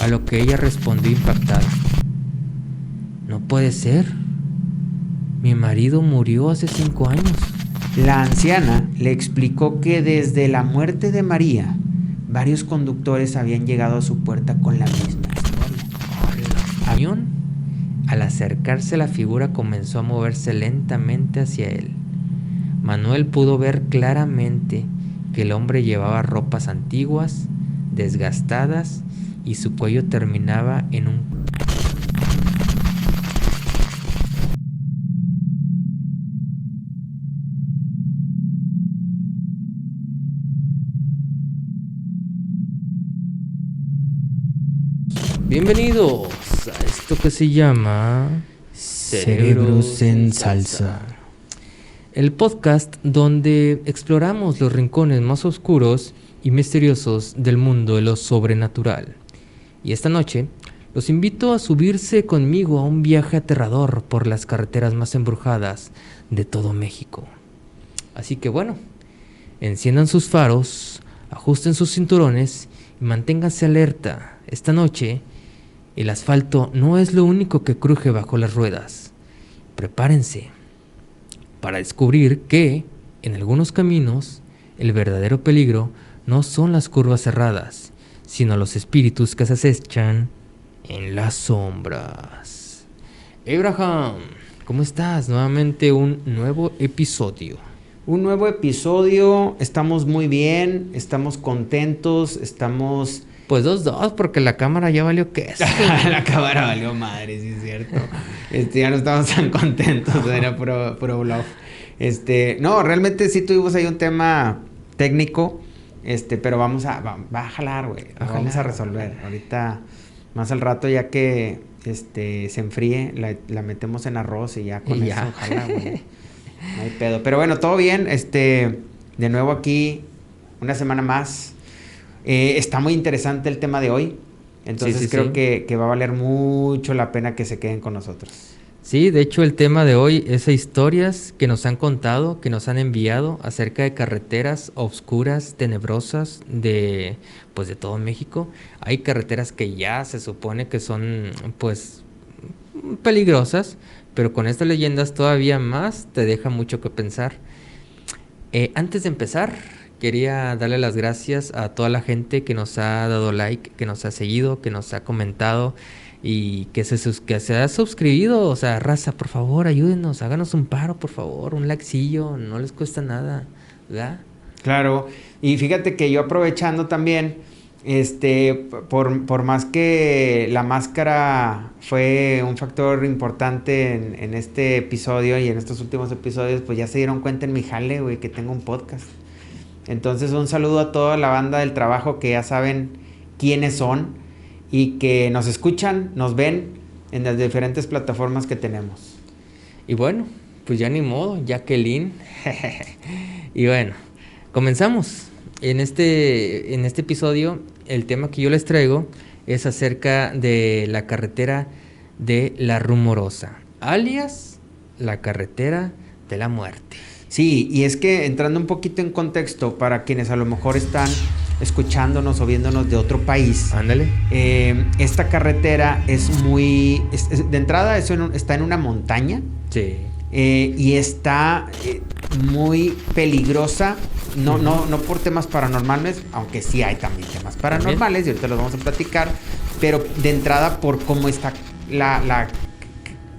a lo que ella respondió impactada: no puede ser. Mi marido murió hace 5 años. La anciana le explicó que desde la muerte de María, varios conductores habían llegado a su puerta con la misma historia. Al acercarse, la figura comenzó a moverse lentamente hacia él. Manuel pudo ver claramente que el hombre llevaba ropas antiguas, desgastadas, y su cuello terminaba en un... Bienvenidos a esto que se llama Cerebros en Salsa. El podcast donde exploramos los rincones más oscuros y misteriosos del mundo de lo sobrenatural. Y esta noche los invito a subirse conmigo a un viaje aterrador por las carreteras más embrujadas de todo México. Así que bueno, enciendan sus faros, ajusten sus cinturones y manténganse alerta. Esta noche el asfalto no es lo único que cruje bajo las ruedas. Prepárense para descubrir que, en algunos caminos, el verdadero peligro no son las curvas cerradas, sino los espíritus que se acechan en las sombras. Abraham, ¿cómo estás? Nuevamente un nuevo episodio. Un nuevo episodio, estamos muy bien, estamos contentos, estamos... Pues 2-2, porque la cámara ya valió queso. La cámara valió madre, sí es cierto. Ya no estamos tan contentos, era puro bluff. No, realmente sí tuvimos ahí un tema técnico, pero va a jalar, güey. Vamos a resolver. Ahorita, más al rato, ya que se enfríe, la metemos en arroz y ya con eso jala, güey. No hay pedo. Pero bueno, todo bien. De nuevo aquí, una semana más. Está muy interesante el tema de hoy. Entonces creo que va a valer mucho la pena que se queden con nosotros. Sí, de hecho el tema de hoy es historias que nos han contado, que nos han enviado acerca de carreteras oscuras, tenebrosas de todo México. Hay carreteras que ya se supone que son pues peligrosas, pero con estas leyendas todavía más te deja mucho que pensar. Antes de empezar, quería darle las gracias a toda la gente que nos ha dado like, que nos ha seguido, que nos ha comentado y que se ha suscribido. O sea, raza, por favor, ayúdenos, háganos un paro, por favor, un likecillo, no les cuesta nada, ¿verdad? Claro, y fíjate que yo aprovechando también, por más que la máscara fue un factor importante en este episodio y en estos últimos episodios, pues ya se dieron cuenta en mi jale, güey, que tengo un podcast. Entonces un saludo a toda la banda del trabajo que ya saben quiénes son y que nos escuchan, nos ven en las diferentes plataformas que tenemos. Y bueno, pues ya ni modo, Jacqueline. Y bueno, comenzamos. En este episodio, el tema que yo les traigo es acerca de la carretera de la Rumorosa, alias la carretera de la muerte. Sí, y es que entrando un poquito en contexto para quienes a lo mejor están escuchándonos o viéndonos de otro país. Ándale. Esta carretera es muy... de entrada está en una montaña. Sí. Y está muy peligrosa. No por temas paranormales, aunque sí hay también temas paranormales, y ahorita los vamos a platicar. Pero de entrada por cómo está la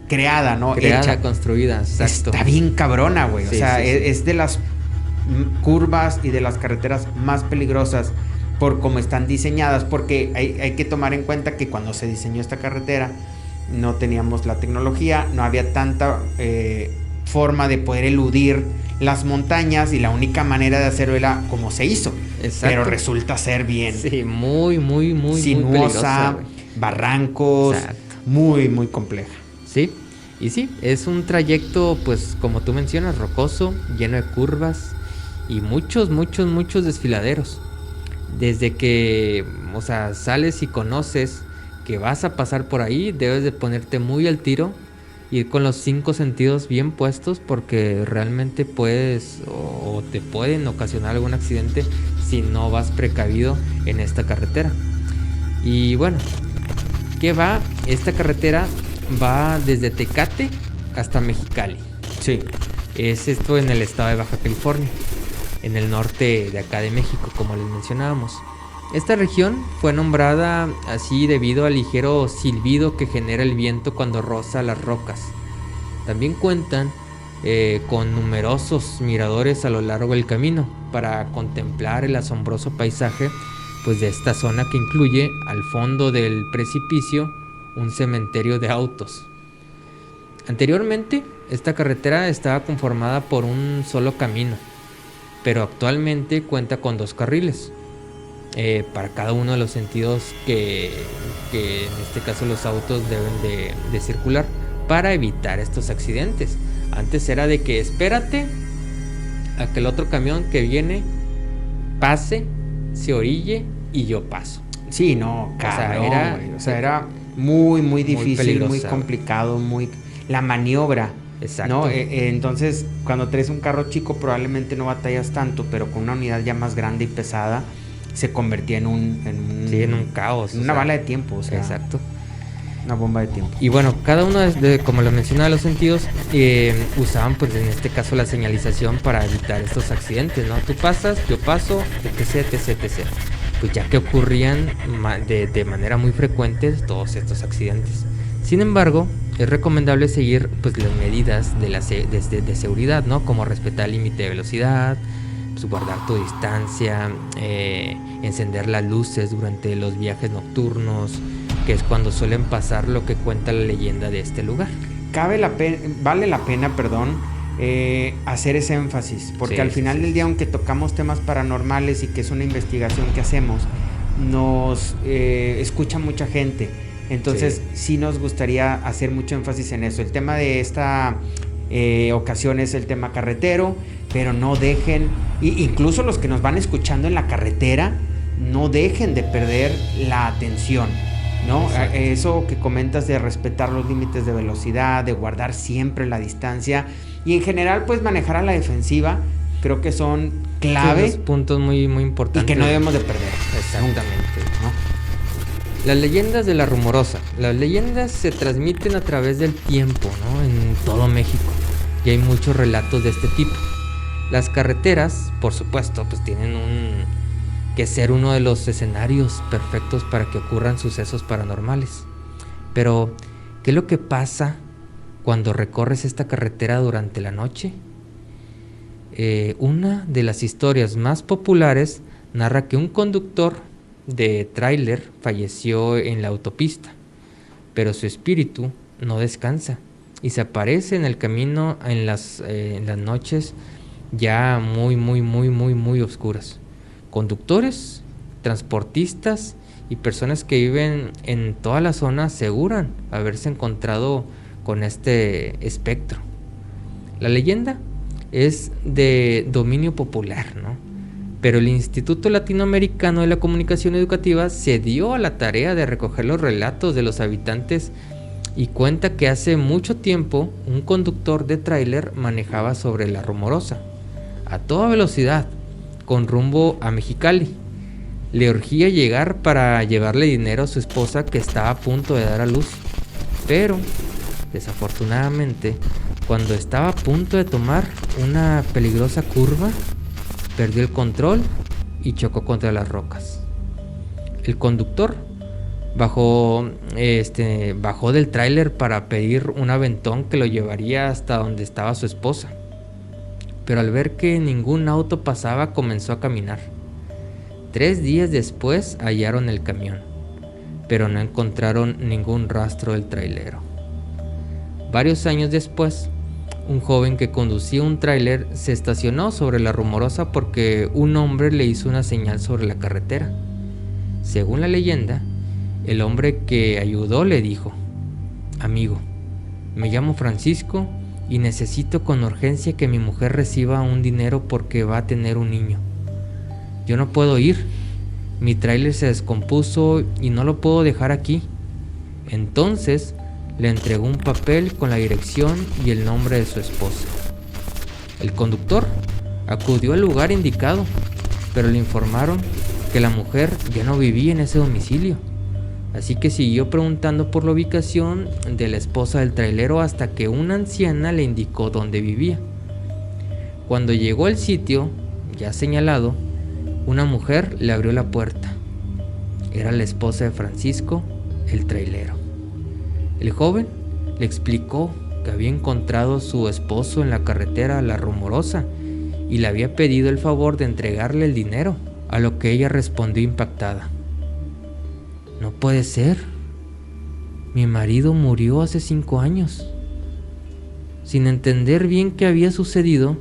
creada, ¿no? Hecha, construida, exacto. Está bien cabrona, güey. Sí, o sea, sí. Es de las curvas y de las carreteras más peligrosas por cómo están diseñadas, porque hay que tomar en cuenta que cuando se diseñó esta carretera no teníamos la tecnología, no había tanta forma de poder eludir las montañas y la única manera de hacerlo era como se hizo. Exacto. Pero resulta ser bien. Sí, muy sinuosa, barrancos, exacto. Muy compleja. Sí, y sí, es un trayecto, pues, como tú mencionas, rocoso, lleno de curvas y muchos desfiladeros. Desde que, o sea, sales y conoces que vas a pasar por ahí, debes de ponerte muy al tiro, ir con los 5 sentidos bien puestos, porque realmente puedes o te pueden ocasionar algún accidente si no vas precavido en esta carretera. Y bueno, qué va? Esta carretera va desde Tecate hasta Mexicali. Sí. Es esto en el estado de Baja California, en el norte de acá de México, como les mencionábamos. Esta región fue nombrada así debido al ligero silbido que genera el viento cuando roza las rocas. También cuentan con numerosos miradores a lo largo del camino para contemplar el asombroso paisaje pues de esta zona, que incluye al fondo del precipicio un cementerio de autos. Anteriormente, esta carretera estaba conformada por un solo camino, pero actualmente cuenta con 2 carriles para cada uno de los sentidos que en este caso los autos deben de circular, para evitar estos accidentes. Antes era de que espérate a que el otro camión que viene pase, se orille y yo paso. Sí, no, cabrón, o sea, era muy difícil, muy peligrosa, complicado, la maniobra. Exacto. ¿No? Entonces, cuando traes un carro chico probablemente no batallas tanto, pero con una unidad ya más grande y pesada se convertía en un caos. En una bala de tiempo, o sea. Exacto. Una bomba de tiempo. Y bueno, cada uno como lo mencionaba, los sentidos usaban pues en este caso la señalización para evitar estos accidentes, ¿no? Tú pasas, yo paso, etc. Pues ya que ocurrían de manera muy frecuente todos estos accidentes. Sin embargo, es recomendable seguir pues las medidas de seguridad, ¿no? Como respetar el límite de velocidad, pues, guardar tu distancia, encender las luces durante los viajes nocturnos, que es cuando suelen pasar lo que cuenta la leyenda de este lugar. Vale la pena, hacer ese énfasis, porque al final del día, aunque tocamos temas paranormales y que es una investigación que hacemos, nos escucha mucha gente. Entonces sí nos gustaría hacer mucho énfasis en eso. El tema de esta ocasión es el tema carretero, pero no dejen, incluso los que nos van escuchando en la carretera, no dejen de perder la atención, ¿no? Eso que comentas de respetar los límites de velocidad, de guardar siempre la distancia y en general pues manejar a la defensiva, creo que son clave. Son puntos muy importantes. Y que no debemos de perder. Exactamente, ¿no? Las leyendas de la Rumorosa. Las leyendas se transmiten a través del tiempo, ¿no? En todo México. Y hay muchos relatos de este tipo. Las carreteras, por supuesto, pues tienen que ser uno de los escenarios perfectos para que ocurran sucesos paranormales. Pero, ¿qué es lo que pasa cuando recorres esta carretera durante la noche? Una de las historias más populares narra que un conductor de tráiler falleció en la autopista, pero su espíritu no descansa y se aparece en el camino en las noches ya muy oscuras. Conductores, transportistas y personas que viven en toda la zona aseguran haberse encontrado con este espectro. La leyenda es de dominio popular, ¿no? Pero el Instituto Latinoamericano de la Comunicación Educativa se dio a la tarea de recoger los relatos de los habitantes y cuenta que hace mucho tiempo un conductor de tráiler manejaba sobre la Rumorosa a toda velocidad con rumbo a Mexicali. Le urgía llegar para llevarle dinero a su esposa, que estaba a punto de dar a luz, pero desafortunadamente cuando estaba a punto de tomar una peligrosa curva, perdió el control y chocó contra las rocas. El conductor bajó del tráiler para pedir un aventón que lo llevaría hasta donde estaba su esposa. Pero al ver que ningún auto pasaba, comenzó a caminar. 3 días después hallaron el camión, pero no encontraron ningún rastro del trailero. Varios años después, un joven que conducía un tráiler se estacionó sobre la Rumorosa porque un hombre le hizo una señal sobre la carretera. Según la leyenda, el hombre que ayudó le dijo: «Amigo, me llamo Francisco y necesito con urgencia que mi mujer reciba un dinero porque va a tener un niño. Yo no puedo ir, mi tráiler se descompuso y no lo puedo dejar aquí». Entonces le entregó un papel con la dirección y el nombre de su esposa. El conductor acudió al lugar indicado, pero le informaron que la mujer ya no vivía en ese domicilio. Así que siguió preguntando por la ubicación de la esposa del trailero hasta que una anciana le indicó dónde vivía. Cuando llegó al sitio ya señalado, una mujer le abrió la puerta. Era la esposa de Francisco, el trailero. El joven le explicó que había encontrado a su esposo en la carretera La Rumorosa y le había pedido el favor de entregarle el dinero, a lo que ella respondió impactada: no puede ser. Mi marido murió hace 5 años. Sin entender bien qué había sucedido,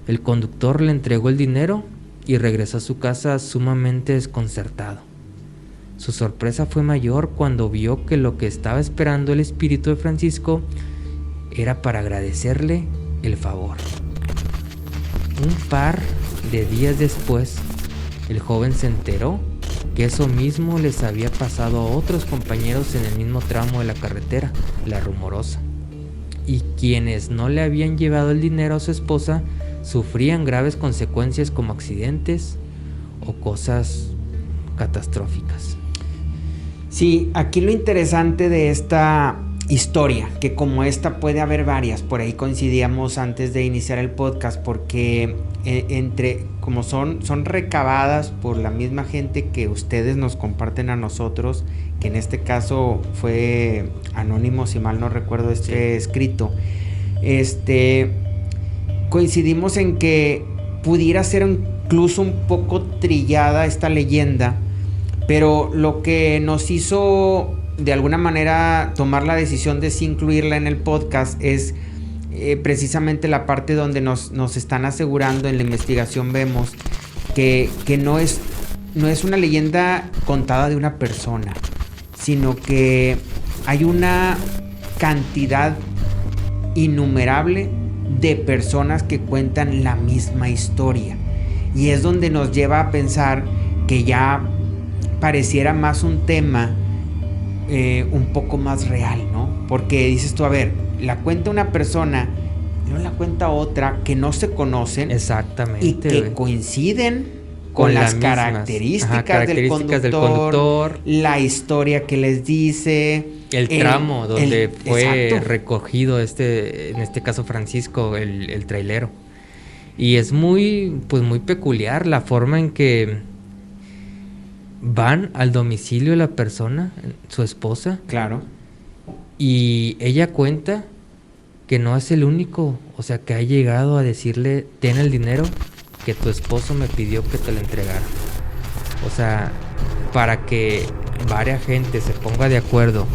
el conductor le entregó el dinero y regresó a su casa sumamente desconcertado. Su sorpresa fue mayor cuando vio que lo que estaba esperando el espíritu de Francisco era para agradecerle el favor. Un par de días después, el joven se enteró que eso mismo les había pasado a otros compañeros en el mismo tramo de la carretera, La Rumorosa, y quienes no le habían llevado el dinero a su esposa sufrían graves consecuencias como accidentes o cosas catastróficas. Sí, aquí lo interesante de esta historia, que como esta puede haber varias, por ahí coincidíamos antes de iniciar el podcast, porque como son recabadas por la misma gente que ustedes nos comparten a nosotros, que en este caso fue anónimo, si mal no recuerdo escrito, coincidimos en que pudiera ser incluso un poco trillada esta leyenda, pero lo que nos hizo de alguna manera tomar la decisión de sí incluirla en el podcast es precisamente la parte donde nos están asegurando, en la investigación vemos que no es una leyenda contada de una persona, sino que hay una cantidad innumerable de personas que cuentan la misma historia, y es donde nos lleva a pensar que ya pareciera más un tema un poco más real, ¿no? Porque dices tú, a ver, la cuenta una persona, no la cuenta otra, que no se conocen. Exactamente. Y que coinciden con las características del conductor, la historia que les dice, el tramo donde fue recogido en este caso Francisco, el trailero. Y es muy peculiar la forma en que van al domicilio de la persona, su esposa. Claro. Y ella cuenta que no es el único, o sea, que ha llegado a decirle: ten el dinero que tu esposo me pidió que te lo entregara. O sea, para que varias gente se ponga de acuerdo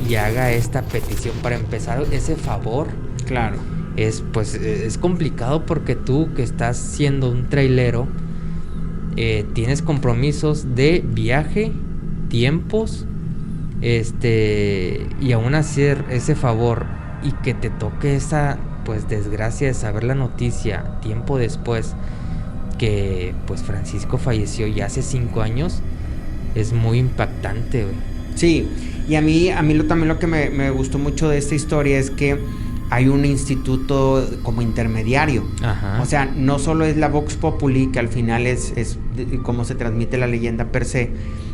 y haga esta petición para empezar ese favor. Claro. Es complicado, porque tú, que estás siendo un trailero, tienes compromisos de viaje, tiempos, y aún hacer ese favor y que te toque esa desgracia de saber la noticia tiempo después que Francisco falleció ya hace 5 años, es muy impactante, güey. Sí, y a mí también lo que me gustó mucho de esta historia es que hay un instituto como intermediario. Ajá. O sea, no solo es la Vox Populi, que al final es cómo se transmite la leyenda per se,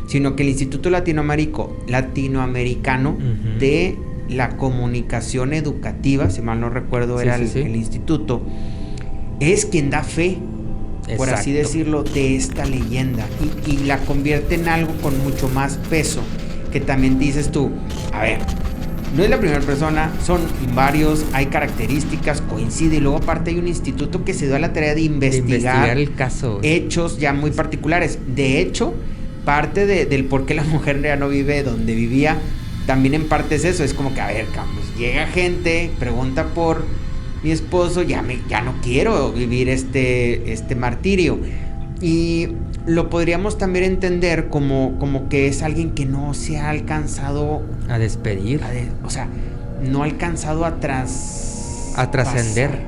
sino que el Instituto Latinoamericano uh-huh. de la Comunicación Educativa, si mal no recuerdo, era el instituto, es quien da fe, por así decirlo, de esta leyenda, y la convierte en algo con mucho más peso, que también dices tú, a ver, no es la primera persona, son varios, hay características, coincide, y luego aparte hay un instituto que se dio a la tarea de investigar el caso, hechos ya muy particulares. De hecho, parte del por qué la mujer ya no vive donde vivía, también en parte es eso, es como que, a ver, llega gente, pregunta por mi esposo, ya no quiero vivir este martirio. Y lo podríamos también entender como que es alguien que no se ha alcanzado a despedir, o sea, no ha alcanzado a trascender.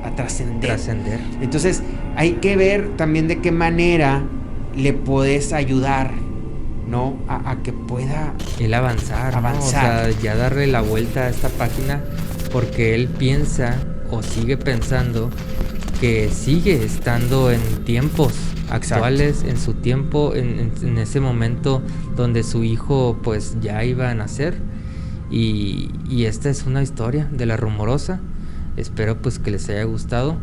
Entonces hay que ver también de qué manera le puedes ayudar, ¿no? A que pueda él avanzar, ¿no? O sea, ya darle la vuelta a esta página, porque él piensa o sigue pensando que sigue estando en tiempos actuales, en su tiempo, en ese momento donde su hijo pues ya iba a nacer. Y esta es una historia de La Rumorosa. Espero pues que les haya gustado.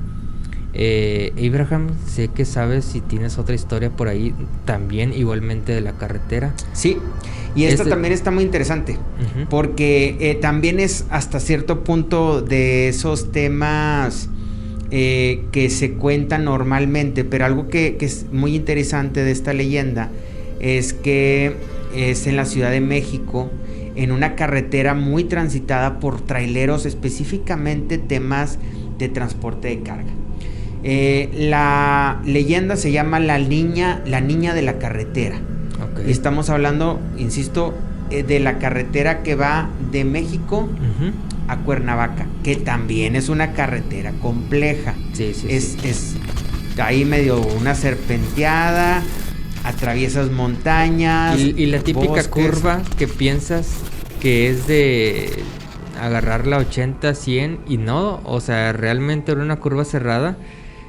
Abraham, sé que sabes si tienes otra historia por ahí también igualmente de la carretera. Sí, y esta también está muy interesante, porque también es hasta cierto punto de esos temas que se cuentan normalmente, pero algo que es muy interesante de esta leyenda es que es en la Ciudad de México, en una carretera muy transitada por traileros, específicamente temas de transporte de carga. La leyenda se llama la niña de la carretera. Okay. Y estamos hablando, insisto, de la carretera que va de México a Cuernavaca, que también es una carretera compleja. Sí. Es ahí medio una serpenteada, atraviesas montañas. Y la típica bosques. Curva que piensas que es de agarrar la 80, 100 y no, o sea, realmente era una curva cerrada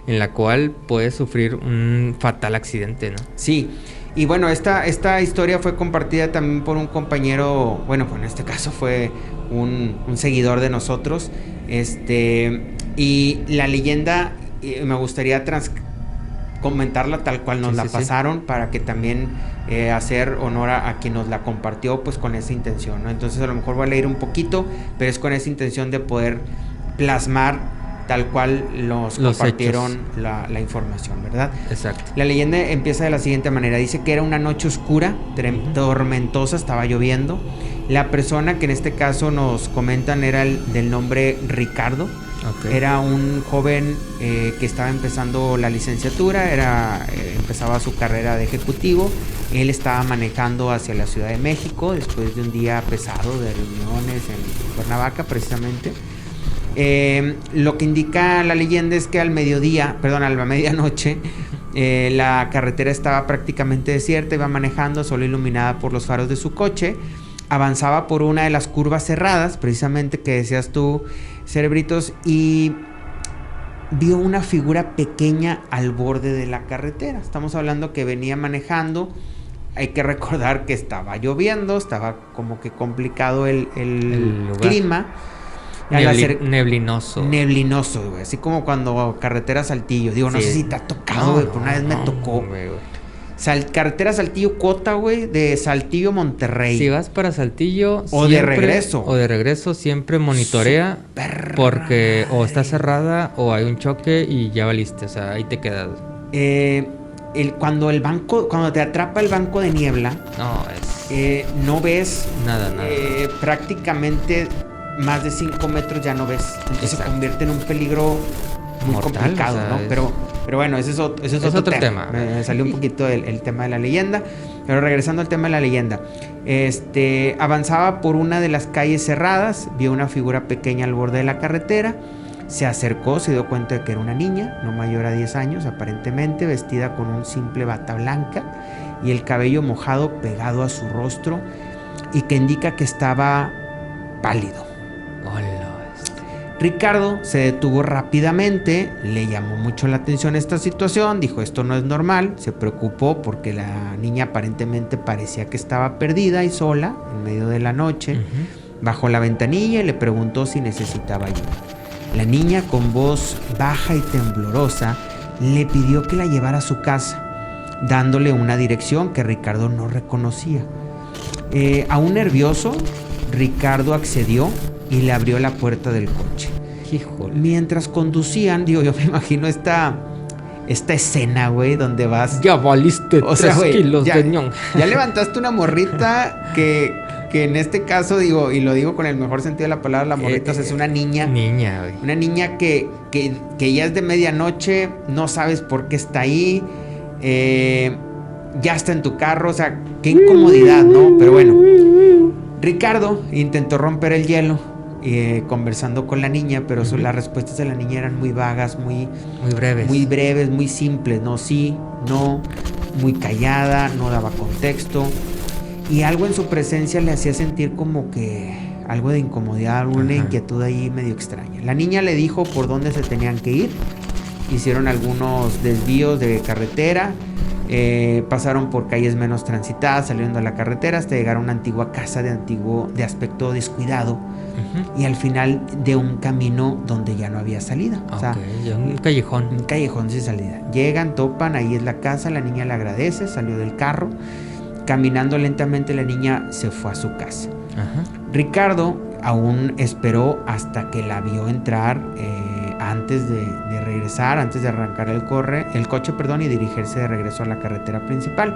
en la cual puedes sufrir un fatal accidente, ¿no? Sí, y bueno, esta historia fue compartida también por un compañero, bueno, en este caso fue un seguidor de nosotros, y la leyenda me gustaría comentarla tal cual nos la pasaron, para que también hacer honor a quien nos la compartió, pues con esa intención, ¿no? Entonces a lo mejor voy a leer un poquito, pero es con esa intención de poder plasmar tal cual los compartieron la información, ¿verdad? Exacto. La leyenda empieza de la siguiente manera. Dice que era una noche oscura, tormentosa, estaba lloviendo. La persona que en este caso nos comentan era del nombre Ricardo. Okay. Era un joven que estaba empezando la licenciatura, empezaba su carrera de ejecutivo. Él estaba manejando hacia la Ciudad de México después de un día pesado de reuniones en Cuernavaca, precisamente. Lo que indica la leyenda es que a la medianoche la carretera estaba prácticamente desierta, iba manejando, solo iluminada por los faros de su coche, avanzaba por una de las curvas cerradas, precisamente que decías tú, Cerebritos, y vio una figura pequeña al borde de la carretera. Estamos hablando que venía manejando. Hay que recordar que estaba lloviendo, estaba como que complicado el clima. Neblinoso, güey. Así como cuando carretera Saltillo. Digo, no sé si te ha tocado, güey, pero una vez me tocó. Carretera Saltillo-Cota, güey, de Saltillo-Monterrey. Si vas para Saltillo o siempre, de regreso, siempre monitorea. Porque o está cerrada o hay un choque y ya valiste. O sea, ahí te quedas. Cuando te atrapa el banco de niebla, no ves nada. Prácticamente más de 5 metros ya no ves. Entonces se convierte en un peligro muy complicado, ¿no? Pero bueno, ese es otro tema. Me salió un poquito el tema de la leyenda. Pero regresando al tema de la leyenda, avanzaba por una de las calles cerradas, vio una figura pequeña al borde de la carretera, se acercó, se dio cuenta de que era una niña, no mayor a 10 años, aparentemente, vestida con un simple bata blanca y el cabello mojado pegado a su rostro, y que indica que estaba pálido. Ricardo se detuvo rápidamente, le llamó mucho la atención esta situación, dijo esto no es normal, se preocupó porque la niña aparentemente parecía que estaba perdida y sola en medio de la noche. Bajó la ventanilla y le preguntó si necesitaba ayuda. La niña, con voz baja y temblorosa, le pidió que la llevara a su casa, dándole una dirección que Ricardo no reconocía. Aún nervioso, Ricardo accedió y le abrió la puerta del coche. Híjole. Mientras conducían, yo me imagino esta escena, güey, donde vas... Ya valiste 3 kilos de ñón. Ya levantaste una morrita que en este caso, digo, y lo digo con el mejor sentido de la palabra, la morrita es una niña. Güey. Una niña que ya es de medianoche, no sabes por qué está ahí, ya está en tu carro, o sea, qué incomodidad, ¿no? Pero bueno, Ricardo intentó romper el hielo conversando con la niña, pero las respuestas de la niña eran muy vagas, muy breves, muy simples, no, sí, no, muy callada, no daba contexto, y algo en su presencia le hacía sentir como que algo de incomodidad, alguna inquietud ahí medio extraña. La niña le dijo por dónde se tenían que ir hicieron algunos desvíos de carretera, pasaron por calles menos transitadas, saliendo de la carretera hasta llegar a una antigua casa de aspecto descuidado. Y al final de un camino donde ya no había salida. O sea, ya un callejón. Un callejón sin salida. Llegan, topan, ahí es la casa, la niña le agradece, salió del carro. Caminando lentamente la niña se fue a su casa. Ricardo aún esperó hasta que la vio entrar antes de regresar, antes de arrancar el coche, y dirigirse de regreso a la carretera principal.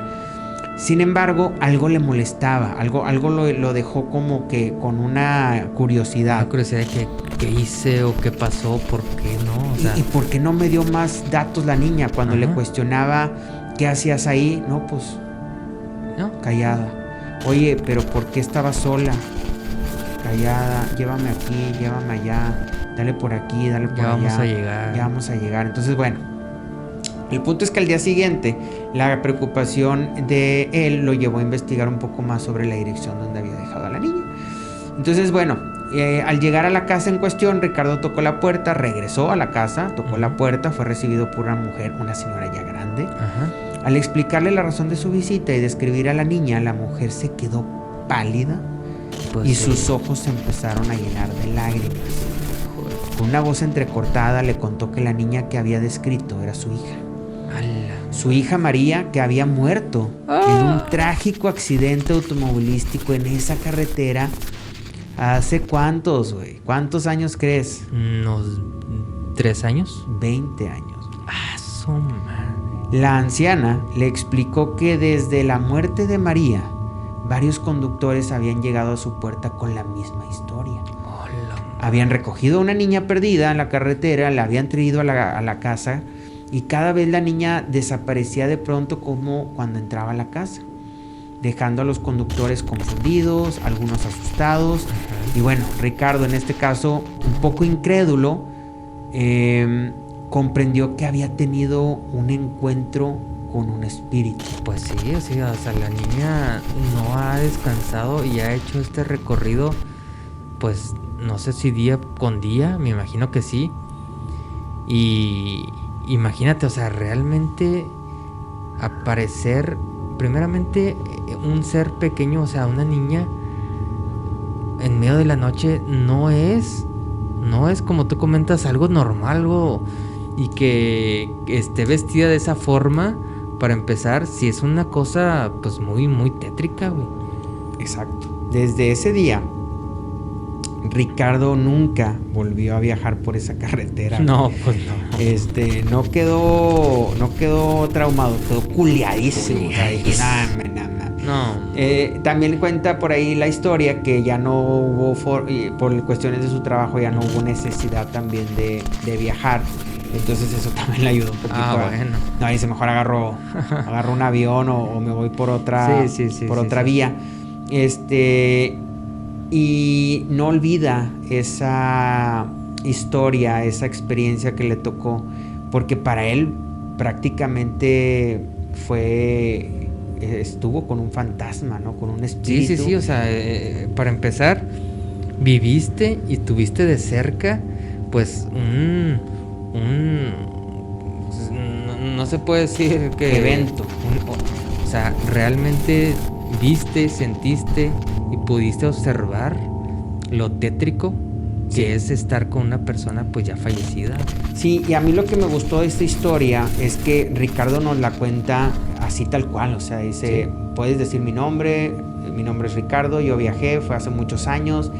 Sin embargo, algo le molestaba, algo lo dejó como que con una curiosidad. Una curiosidad de qué hice o qué pasó, por qué no. O sea, ¿Y por qué no me dio más datos la niña? Cuando le cuestionaba qué hacías ahí, no, pues no, callada. Oye, pero ¿por qué estabas sola? Callada, llévame aquí, llévame allá, dale por aquí, dale por allá. Ya vamos a llegar. Entonces, bueno. El punto es que al día siguiente la preocupación de él lo llevó a investigar un poco más sobre la dirección donde había dejado a la niña. Entonces, bueno, al llegar a la casa en cuestión, Ricardo tocó la puerta, regresó a la casa, tocó la puerta, fue recibido por una mujer, una señora ya grande. Al explicarle la razón de su visita y describir a la niña, la mujer se quedó pálida y sus ojos se empezaron a llenar de lágrimas. Con una voz entrecortada le contó que la niña que había descrito era su hija. Su hija María, que había muerto en un trágico accidente automovilístico en esa carretera. ¿Hace cuántos, güey? ¿Cuántos años crees? ¿Unos 3 años? 20 años. Su madre. La anciana le explicó que desde la muerte de María, varios conductores habían llegado a su puerta con la misma historia. Habían recogido a una niña perdida en la carretera, la habían traído a la casa. Y cada vez la niña desaparecía de pronto como cuando entraba a la casa, dejando a los conductores confundidos, algunos asustados. Y bueno, Ricardo en este caso, un poco incrédulo, comprendió que había tenido un encuentro con un espíritu. Pues sí, o sea, la niña no ha descansado y ha hecho este recorrido, pues no sé si día con día, me imagino que sí. Y imagínate, o sea, realmente aparecer, primeramente, un ser pequeño, o sea, una niña en medio de la noche no es como tú comentas, algo normal, algo, y que esté vestida de esa forma, para empezar, sí es una cosa, pues, muy, muy tétrica, güey. Exacto. Desde ese día, Ricardo nunca volvió a viajar por esa carretera. No, pues no. No quedó traumado, quedó culiadísimo. No. También cuenta por ahí la historia que ya no hubo, por cuestiones de su trabajo, ya no hubo necesidad también de viajar. Entonces eso también le ayudó un poquito. Bueno. No, dice, mejor agarro un avión o me voy por otra vía. Y no olvida esa historia, esa experiencia que le tocó, porque para él prácticamente estuvo con un fantasma, ¿no? Con un espíritu. Sí, o sea, para empezar, viviste y tuviste de cerca, pues, no se puede decir que evento. O sea, realmente viste, sentiste y pudiste observar lo tétrico que es estar con una persona pues ya fallecida. Sí, y a mí lo que me gustó de esta historia es que Ricardo nos la cuenta así tal cual, o sea, dice, puedes decir mi nombre es Ricardo, yo viajé, fue hace muchos años,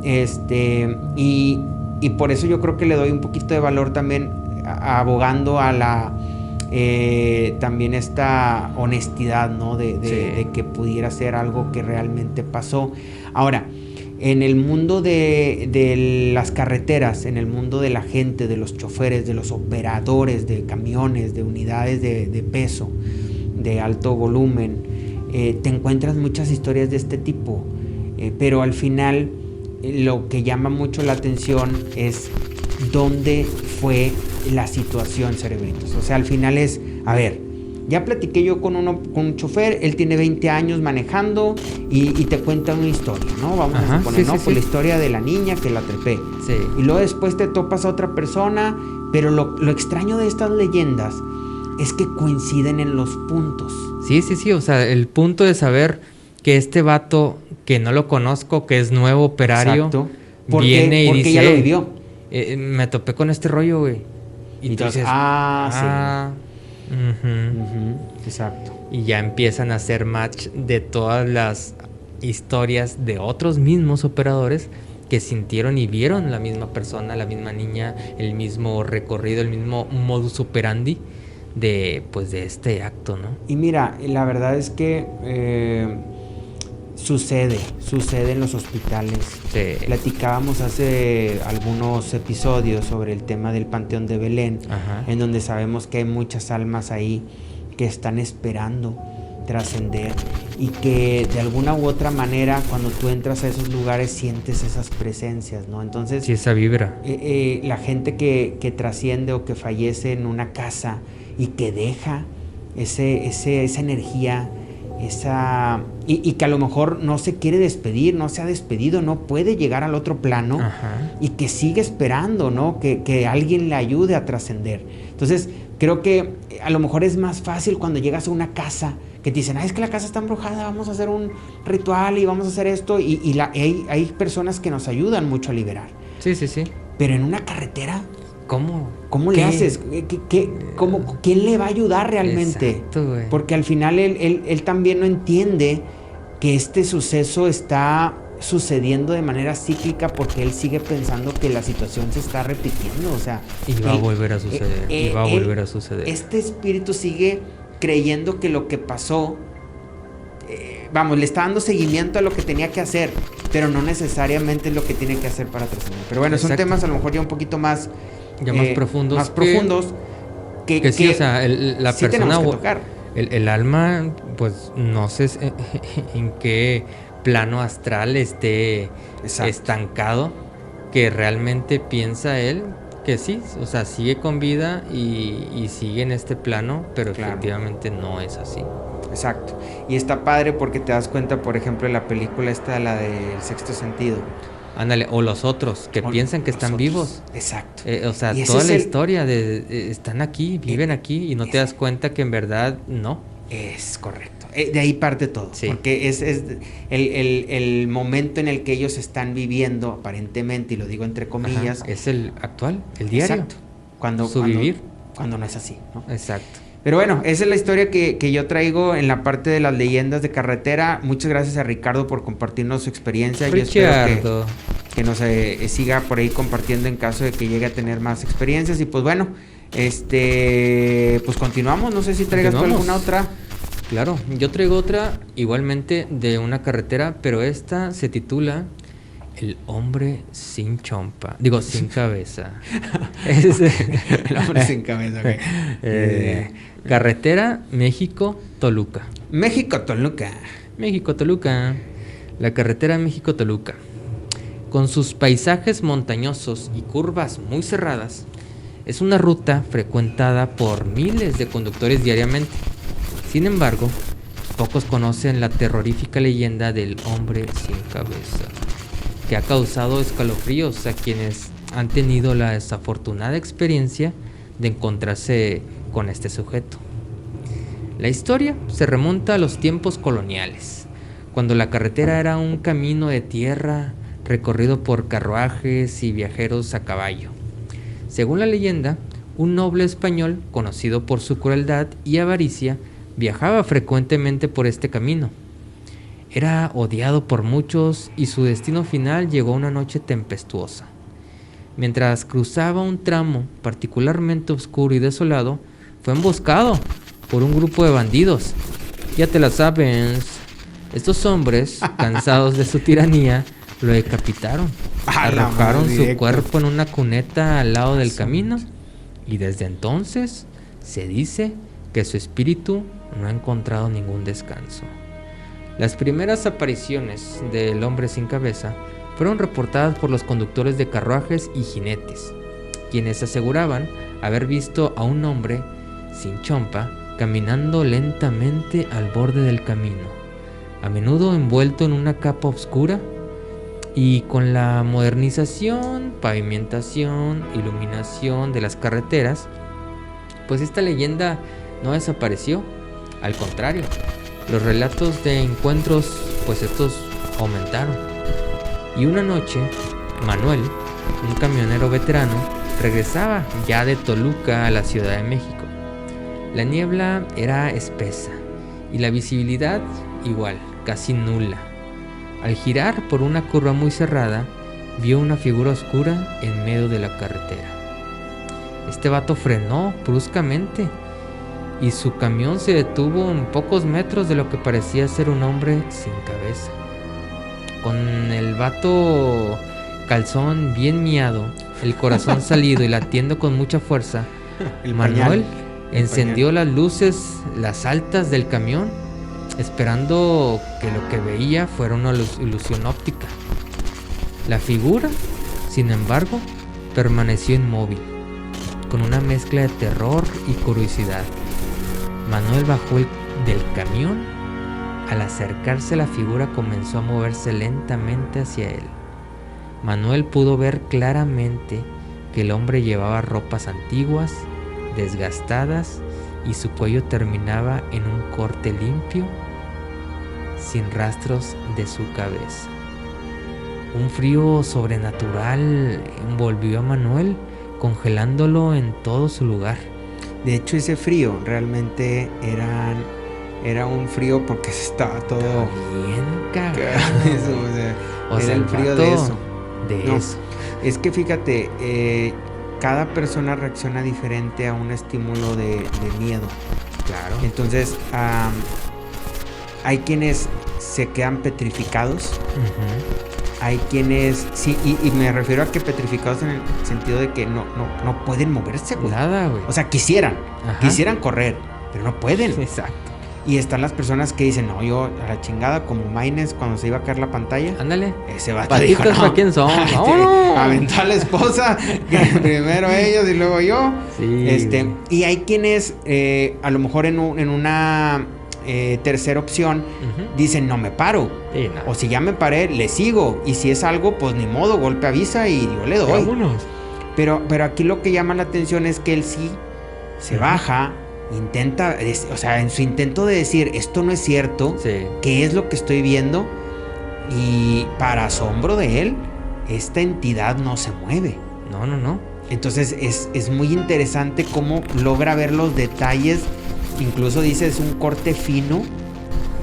y por eso yo creo que le doy un poquito de valor también, abogando a la también esta honestidad, ¿no? De que pudiera ser algo que realmente pasó. Ahora, en el mundo de las carreteras, en el mundo de la gente, de los choferes, de los operadores de camiones, de unidades de peso, de alto volumen, te encuentras muchas historias de este tipo, pero al final lo que llama mucho la atención es dónde fue la situación, cerebritos. O sea, al final es, a ver, ya platiqué yo con un chofer, él tiene 20 años manejando y te cuenta una historia, ¿no? Vamos a suponer, ¿no? Por la historia de la niña que la trepé. Sí. Y luego después te topas a otra persona Pero lo extraño de estas leyendas es que coinciden en los puntos. Sí, o sea, el punto de saber que este vato, que no lo conozco, que es nuevo operario, Exacto. viene y porque dice, ya lo vivió. Me topé con este rollo, güey. Y tú Entonces, dices, sí. Exacto. Y ya empiezan a hacer match de todas las historias de otros mismos operadores que sintieron y vieron la misma persona, la misma niña, el mismo recorrido, el mismo modus operandi de este acto, ¿no? Y mira, la verdad es que sucede en los hospitales. Sí. Platicábamos hace algunos episodios sobre el tema del Panteón de Belén, en donde sabemos que hay muchas almas ahí que están esperando trascender y que de alguna u otra manera cuando tú entras a esos lugares sientes esas presencias, ¿no? Entonces, sí, esa vibra. La gente que trasciende o que fallece en una casa y que deja esa energía, y que a lo mejor no se quiere despedir, no se ha despedido, no puede llegar al otro plano, y que sigue esperando, ¿no? Que alguien le ayude a trascender. Entonces, creo que a lo mejor es más fácil cuando llegas a una casa que te dicen, es que la casa está embrujada, vamos a hacer un ritual y vamos a hacer esto, y hay personas que nos ayudan mucho a liberar. Sí. Pero en una carretera, ¿Cómo le haces? ¿Quién le va a ayudar realmente? Exacto, güey. Porque al final él también no entiende que este suceso está sucediendo de manera cíclica porque él sigue pensando que la situación se está repitiendo, o sea... Y va a volver a suceder, Este espíritu sigue creyendo que lo que pasó... le está dando seguimiento a lo que tenía que hacer, pero no necesariamente es lo que tiene que hacer para trascender. Pero bueno, son temas a lo mejor ya un poquito más... más profundos. Que sí, o sea, la sí persona... que tocar. El alma, pues, no sé en qué plano astral esté estancado, que realmente piensa él que sí, o sea, sigue con vida y sigue en este plano, pero efectivamente no es así. Exacto. Y está padre porque te das cuenta, por ejemplo, en la película esta, la del Sexto Sentido. Ándale, o los otros que piensan que están vivos. Exacto. O sea, toda la historia de están aquí, viven aquí y no te das cuenta que en verdad no. Es correcto. De ahí parte todo. Sí. Porque es el momento en el que ellos están viviendo, aparentemente, y lo digo entre comillas. Es el actual, el diario. Exacto. Cuando no es así, ¿no? Exacto. Pero bueno, esa es la historia que yo traigo en la parte de las leyendas de carretera. Muchas gracias a Ricardo por compartirnos su experiencia. Yo espero que nos siga por ahí compartiendo en caso de que llegue a tener más experiencias. Y pues bueno, pues continuamos. No sé si traigas tú alguna otra. Claro, yo traigo otra igualmente de una carretera, pero esta se titula El hombre sin chompa. Digo, sin cabeza. El hombre sin cabeza, güey. Carretera México-Toluca. México-Toluca. La carretera México-Toluca. Con sus paisajes montañosos y curvas muy cerradas, es una ruta frecuentada por miles de conductores diariamente. Sin embargo, pocos conocen la terrorífica leyenda del hombre sin cabeza, que ha causado escalofríos a quienes han tenido la desafortunada experiencia de encontrarse con este sujeto. La historia se remonta a los tiempos coloniales, cuando la carretera era un camino de tierra recorrido por carruajes y viajeros a caballo. Según la leyenda, un noble español, conocido por su crueldad y avaricia, viajaba frecuentemente por este camino. Era odiado por muchos y su destino final llegó una noche tempestuosa. Mientras cruzaba un tramo particularmente oscuro y desolado, fue emboscado por un grupo de bandidos. Ya te la sabes. Estos hombres, cansados de su tiranía, lo decapitaron. Arrojaron su cuerpo en una cuneta al lado del camino y desde entonces se dice que su espíritu no ha encontrado ningún descanso. Las primeras apariciones del hombre sin cabeza fueron reportadas por los conductores de carruajes y jinetes, quienes aseguraban haber visto a un hombre sin chompa caminando lentamente al borde del camino, a menudo envuelto en una capa oscura. Y con la modernización pavimentación, iluminación de las carreteras, pues esta leyenda no desapareció. Al contrario, los relatos de encuentros, pues estos aumentaron. Y una noche, Manuel, un camionero veterano, regresaba ya de Toluca a la Ciudad de México. La niebla era espesa y la visibilidad igual, casi nula. Al girar por una curva muy cerrada, vio una figura oscura en medio de la carretera. Este vato frenó bruscamente y su camión se detuvo en pocos metros de lo que parecía ser un hombre sin cabeza. Con el vato calzón bien miado, el corazón salido y latiendo con mucha fuerza, Manuel encendió las luces, las altas del camión, esperando que lo que veía fuera una ilusión óptica. La figura, sin embargo, permaneció inmóvil, con una mezcla de terror y curiosidad. Manuel bajó del camión. Al acercarse, la figura comenzó a moverse lentamente hacia él. Manuel pudo ver claramente que el hombre llevaba ropas antiguas, desgastadas, y su cuello terminaba en un corte limpio, sin rastros de su cabeza. Un frío sobrenatural envolvió a Manuel, congelándolo en todo su lugar. De hecho, ese frío realmente era un frío porque estaba todo bien cagado. Era el frío de eso. Eso. Es que fíjate, cada persona reacciona diferente a un estímulo de miedo. Claro. Entonces, hay quienes se quedan petrificados. Hay quienes, sí, y me refiero a que petrificados en el sentido de que no pueden moverse, güey. Nada, güey. O sea, quisieran correr, pero no pueden. Exacto. Y están las personas que dicen, no, yo a la chingada, como Maines cuando se iba a caer la pantalla. Ándale. Ese vato dijo, no. ¿Para quién son? No. Aventó a la esposa, que primero ellos y luego yo. Sí. Y hay quienes, a lo mejor en una tercera opción, dicen, no me paro. Sí, no. O si ya me paré, le sigo. Y si es algo, pues ni modo, golpe avisa y yo le doy. Vámonos. Pero aquí lo que llama la atención es que él sí se baja, intenta, o sea, en su intento de decir, esto no es cierto, ¿qué es lo que estoy viendo? Y para asombro de él, esta entidad no se mueve. No. Entonces es muy interesante cómo logra ver los detalles. Incluso dice, es un corte fino.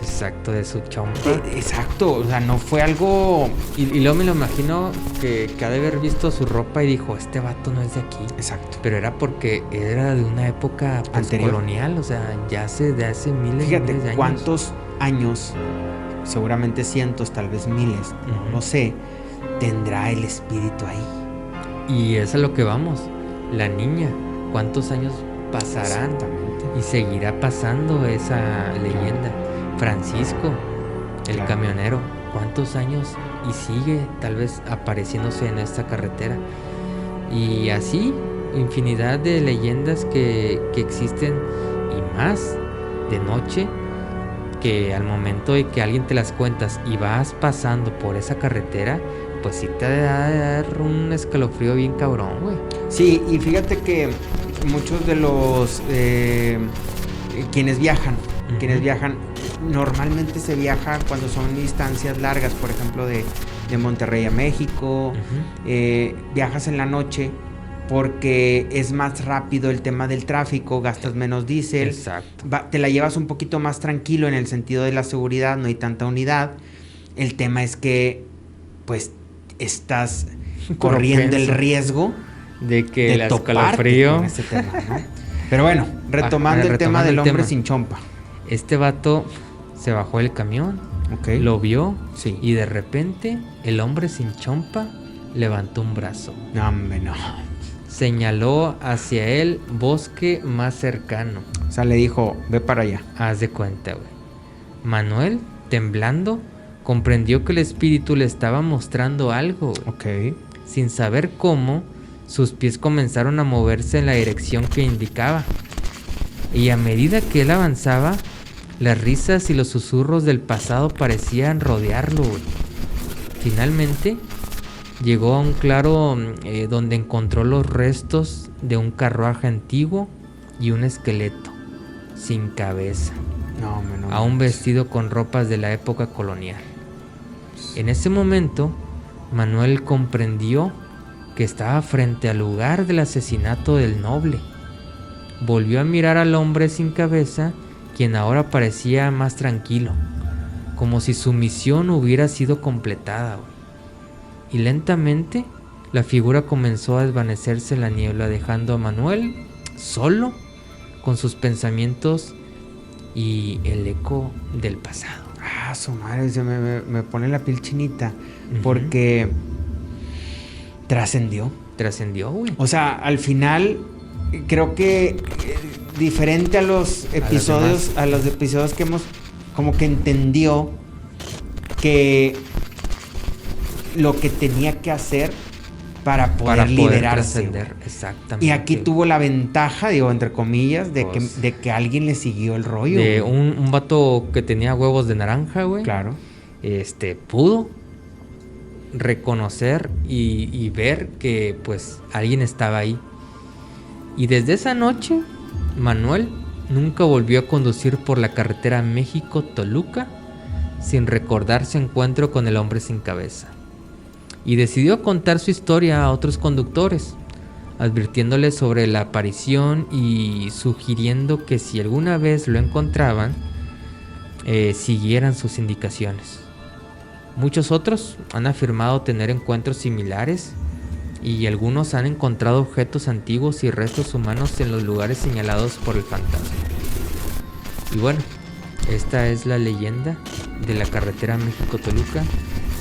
Exacto, de su chompa. Exacto, o sea, no fue algo... Y luego me lo imagino que ha de haber visto su ropa y dijo, este vato no es de aquí. Exacto. Pero era porque era de una época colonial, o sea, ya de hace miles de años. Fíjate cuántos años, seguramente cientos, tal vez miles, no lo sé, tendrá el espíritu ahí. Y es a lo que vamos. La niña, ¿cuántos años pasarán? Exactamente. Y seguirá pasando esa leyenda. Francisco, el camionero, ¿cuántos años? Y sigue tal vez apareciéndose en esta carretera. Y así, infinidad de leyendas que existen, y más de noche, que al momento de que alguien te las cuentas y vas pasando por esa carretera, pues sí te da de dar un escalofrío bien cabrón, güey. Sí, y fíjate que muchos de los quienes viajan, normalmente se viaja cuando son distancias largas, por ejemplo de Monterrey a México, viajas en la noche porque es más rápido el tema del tráfico, gastas menos diésel. Exacto. Te la llevas un poquito más tranquilo en el sentido de la seguridad, no hay tanta unidad. El tema es que pues estás corriendo el riesgo de que el escalofrío con este tema, ¿no? Pero bueno, retomando el tema del hombre sin chompa. Este vato se bajó del camión, lo vio, y de repente el hombre sin chompa levantó un brazo. No, hombre, no. Señaló hacia el bosque más cercano. O sea, le dijo, ve para allá. Haz de cuenta, güey. Manuel, temblando, comprendió que el espíritu le estaba mostrando algo. Sin saber cómo, sus pies comenzaron a moverse en la dirección que indicaba. Y a medida que él avanzaba, las risas y los susurros del pasado parecían rodearlo, güey. Finalmente, llegó a un claro donde encontró los restos de un carruaje antiguo y un esqueleto sin cabeza, aún vestido con ropas de la época colonial. En ese momento, Manuel comprendió que estaba frente al lugar del asesinato del noble. Volvió a mirar al hombre sin cabeza, quien ahora parecía más tranquilo, como si su misión hubiera sido completada. Y lentamente la figura comenzó a desvanecerse en la niebla, dejando a Manuel solo con sus pensamientos y el eco del pasado. Su madre, me pone la piel chinita, porque trascendió, güey. O sea, al final creo que diferente a los episodios que hemos, como que entendió que lo que tenía que hacer para poder liberarse. Exactamente. Y aquí tuvo la ventaja, digo, entre comillas, de que alguien le siguió el rollo. De un vato que tenía huevos de naranja, güey. Claro. Pudo reconocer y ver que pues alguien estaba ahí. Y desde esa noche, Manuel nunca volvió a conducir por la carretera México-Toluca sin recordar su encuentro con el hombre sin cabeza. Y decidió contar su historia a otros conductores, advirtiéndoles sobre la aparición y sugiriendo que si alguna vez lo encontraban, siguieran sus indicaciones. Muchos otros han afirmado tener encuentros similares y algunos han encontrado objetos antiguos y restos humanos en los lugares señalados por el fantasma. Y bueno, esta es la leyenda de la carretera México-Toluca.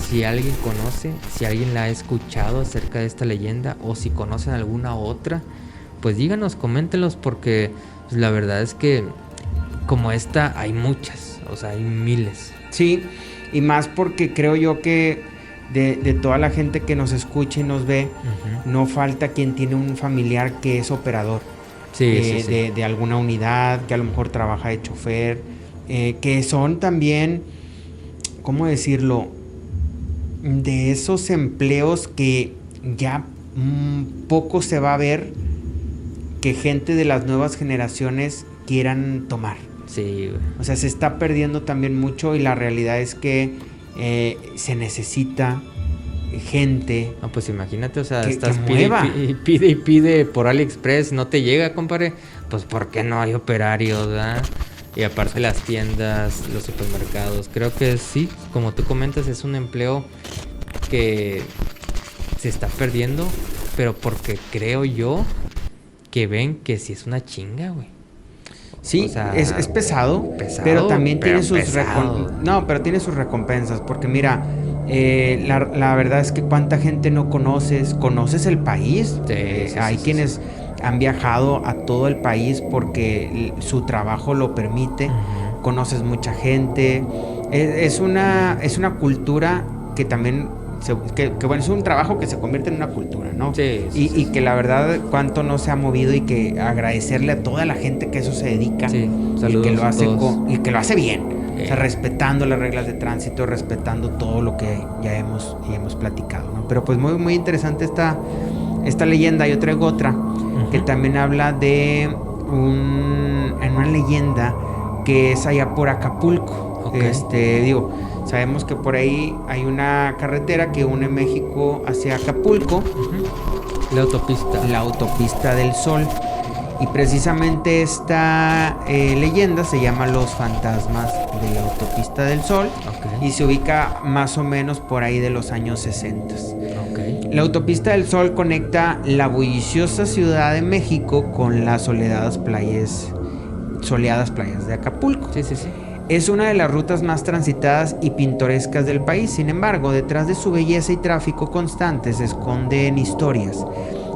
Si alguien conoce, si alguien la ha escuchado acerca de esta leyenda o si conocen alguna otra, pues díganos, coméntenlos, porque pues, la verdad es que como esta hay muchas, o sea, hay miles. Sí, y más porque creo yo que de toda la gente que nos escucha y nos ve, no falta quien tiene un familiar que es operador. Sí. De alguna unidad, que a lo mejor trabaja de chofer, que son también, ¿cómo decirlo?, de esos empleos que ya poco se va a ver que gente de las nuevas generaciones quieran tomar. Sí, güey. O sea, se está perdiendo también mucho y la realidad es que se necesita gente. No, pues imagínate, o sea, que estás pide por AliExpress, no te llega, compadre. Pues ¿por qué no hay operarios, verdad? Y aparte las tiendas, los supermercados, creo que sí, como tú comentas, es un empleo que se está perdiendo, pero porque creo yo que ven que sí es una chinga, güey. Sí, o sea, es pesado, pero también tiene sus tiene sus recompensas, porque mira, la verdad es que cuánta gente no conoces el país. Hay quienes han viajado a todo el país porque su trabajo lo permite. Conoces mucha gente. Es una cultura que también bueno, es un trabajo que se convierte en una cultura, ¿no? Y que la verdad cuánto no se ha movido, y que agradecerle a toda la gente que eso se dedica, y que lo hace que lo hace bien. O sea, respetando las reglas de tránsito, respetando todo lo que ya hemos platicado, ¿no? Pero pues muy, muy interesante esta leyenda. Yo traigo otra que también habla de una leyenda que es allá por Acapulco. Sabemos que por ahí hay una carretera que une México hacia Acapulco. La autopista del Sol. Y precisamente esta leyenda se llama Los Fantasmas de la Autopista del Sol. Y se ubica más o menos por ahí de los años 60. La Autopista del Sol conecta la bulliciosa Ciudad de México con las soleadas playas de Acapulco. Sí. Es una de las rutas más transitadas y pintorescas del país. Sin embargo, detrás de su belleza y tráfico constante se esconden historias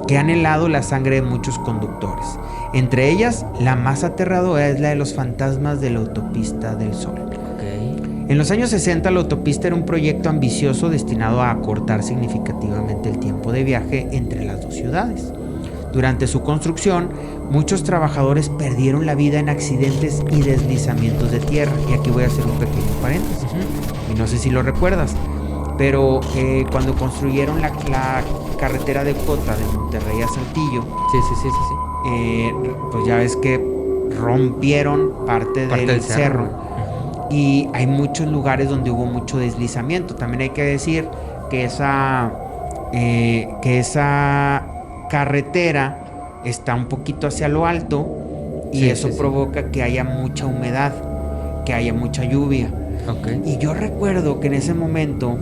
que han helado la sangre de muchos conductores. Entre ellas, la más aterradora es la de los fantasmas de la Autopista del Sol. En los años 60, la autopista era un proyecto ambicioso destinado a acortar significativamente el tiempo de viaje entre las dos ciudades. Durante su construcción, muchos trabajadores perdieron la vida en accidentes y deslizamientos de tierra. Y aquí voy a hacer un pequeño paréntesis. Y no sé si lo recuerdas. Pero cuando construyeron la carretera de Cota de Monterrey a Saltillo, pues ya ves que rompieron parte del cerro. Y hay muchos lugares donde hubo mucho deslizamiento. También hay que decir que esa carretera está un poquito hacia lo alto y eso provoca que haya mucha humedad, que haya mucha lluvia. Okay. Y yo recuerdo que en ese momento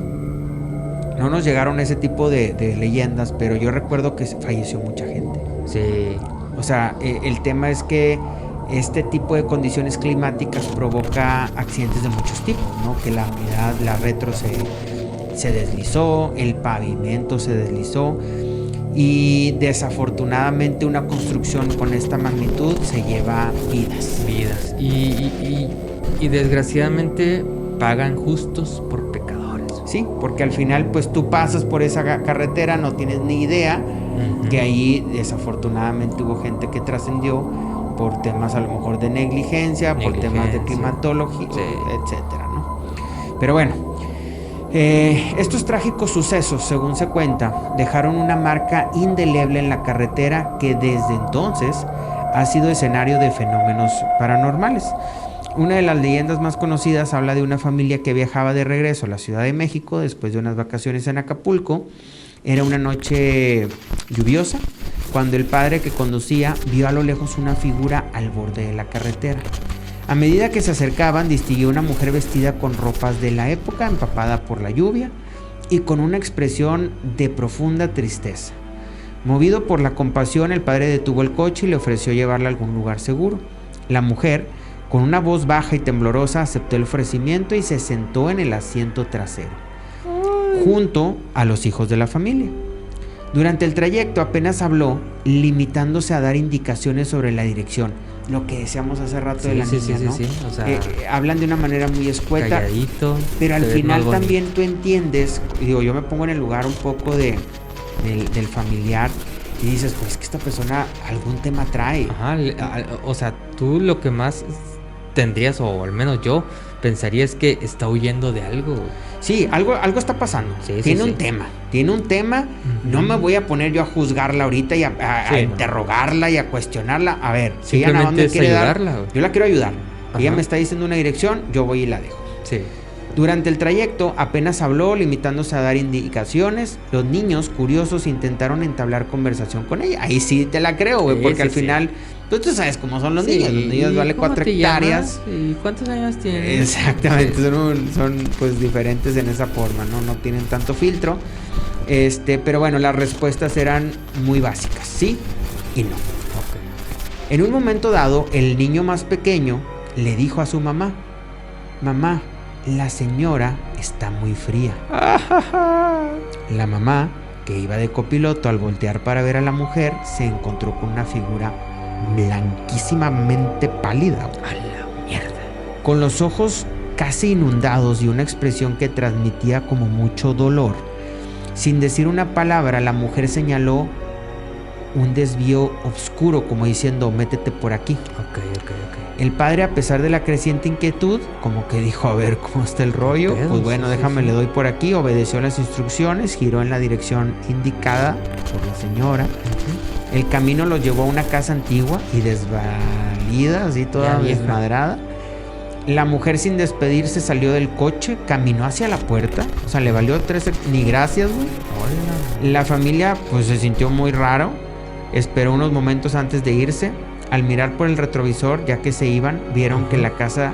no nos llegaron ese tipo de leyendas, pero yo recuerdo que falleció mucha gente. Sí. O sea, el tema es que este tipo de condiciones climáticas provoca accidentes de muchos tipos, ¿no? Que la unidad, la retro se deslizó, el pavimento se deslizó y desafortunadamente una construcción con esta magnitud se lleva vidas. Y desgraciadamente pagan justos por pecadores. Sí, porque al final pues tú pasas por esa carretera, no tienes ni idea que ahí desafortunadamente hubo gente que trascendió por temas a lo mejor de negligencia, por temas de climatología, etcétera, ¿no? Pero bueno, estos trágicos sucesos, según se cuenta, dejaron una marca indeleble en la carretera que desde entonces ha sido escenario de fenómenos paranormales. Una de las leyendas más conocidas habla de una familia que viajaba de regreso a la Ciudad de México después de unas vacaciones en Acapulco. Era una noche lluviosa cuando el padre que conducía vio a lo lejos una figura al borde de la carretera. A medida que se acercaban, distinguió una mujer vestida con ropas de la época, empapada por la lluvia y con una expresión de profunda tristeza. Movido por la compasión, el padre detuvo el coche y le ofreció llevarla a algún lugar seguro. La mujer, con una voz baja y temblorosa, aceptó el ofrecimiento y se sentó en el asiento trasero, junto a los hijos de la familia. Durante el trayecto apenas habló, limitándose a dar indicaciones sobre la dirección. Lo que decíamos hace rato de la niña, ¿no? O sea, hablan de una manera muy escueta, calladito, pero al final también tú entiendes, digo, yo me pongo en el lugar un poco del familiar y dices, pues que esta persona algún tema trae. Ajá, o sea, tú lo que más tendrías, o al menos yo, pensaría es que está huyendo de algo. Sí, algo está pasando. Tiene un tema. Uh-huh. No me voy a poner yo a juzgarla ahorita y a interrogarla y a cuestionarla. A ver, si ella nada más me quiere ayudarla, yo la quiero ayudar. Ajá. Ella me está diciendo una dirección, yo voy y la dejo. Sí. Durante el trayecto apenas habló, limitándose a dar indicaciones. Los niños curiosos intentaron entablar conversación con ella. Ahí sí te la creo, güey, porque al final tú sabes cómo son los niños. Los niños valen 4 hectáreas. ¿Y cuántos años tienen? Exactamente, son pues diferentes en esa forma, ¿no? No tienen tanto filtro. Pero bueno, las respuestas eran muy básicas, sí y no. Okay. En un momento dado, el niño más pequeño le dijo a su mamá: mamá, la señora está muy fría. La mamá, que iba de copiloto, al voltear para ver a la mujer, se encontró con una figura blanquísimamente pálida. A la mierda. Con los ojos casi inundados y una expresión que transmitía como mucho dolor. Sin decir una palabra, la mujer señaló un desvío oscuro, como diciendo, métete por aquí. Ok. El padre, a pesar de la creciente inquietud, como que dijo, a ver cómo está el rollo, pues bueno, déjame, le doy por aquí. Obedeció las instrucciones, giró en la dirección indicada por la señora. Uh-huh. El camino los llevó a una casa antigua y desvalida, así toda desmadrada. La mujer, sin despedirse, salió del coche, caminó hacia la puerta, o sea, le valió ni gracias, güey. La familia, pues, se sintió muy raro, esperó unos momentos antes de irse. Al mirar por el retrovisor, ya que se iban, vieron que la casa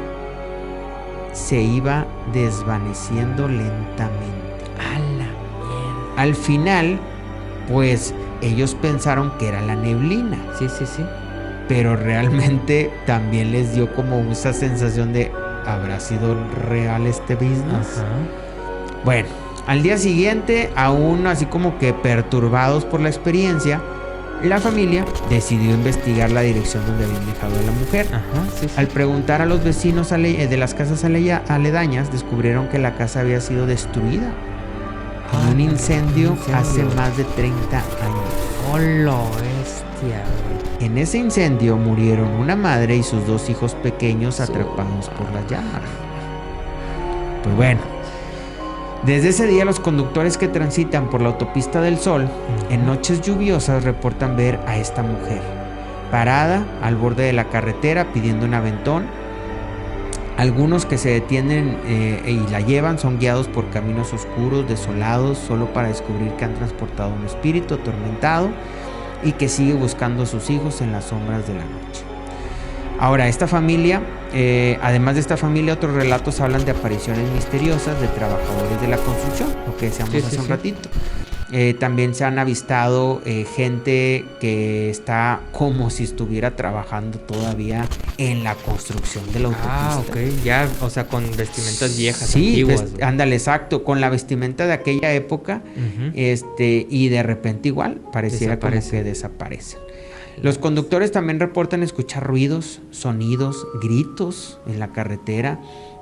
se iba desvaneciendo lentamente. ¡A la mierda! Al final, pues, ellos pensaron que era la neblina. Sí. Pero realmente también les dio como esa sensación de, ¿habrá sido real este business? Ajá. Bueno, al día siguiente, aún así como que perturbados por la experiencia, la familia decidió investigar la dirección donde habían dejado a la mujer. Ajá, Al preguntar a los vecinos de las casas aledañas, descubrieron que la casa había sido destruida en un incendio hace más de 30 años. ¡Hola, bestia! En ese incendio murieron una madre y sus 2 hijos pequeños atrapados por las llamas. Pues bueno, Desde ese día, los conductores que transitan por la autopista del Sol en noches lluviosas reportan ver a esta mujer parada al borde de la carretera pidiendo un aventón. Algunos que se detienen y la llevan son guiados por caminos oscuros, desolados, solo para descubrir que han transportado un espíritu atormentado y que sigue buscando a sus hijos en las sombras de la noche. Ahora, esta familia, además de esta familia, otros relatos hablan de apariciones misteriosas de trabajadores de la construcción, lo que decíamos hace un ratito. También se han avistado gente que está como si estuviera trabajando todavía en la construcción de la autopista. Ah, ok, ya, o sea, con vestimentas viejas, sí, antiguas. Ándale, exacto, con la vestimenta de aquella época, y de repente igual, pareciera como que desaparecen. Los conductores también reportan escuchar ruidos, sonidos, gritos en la carretera.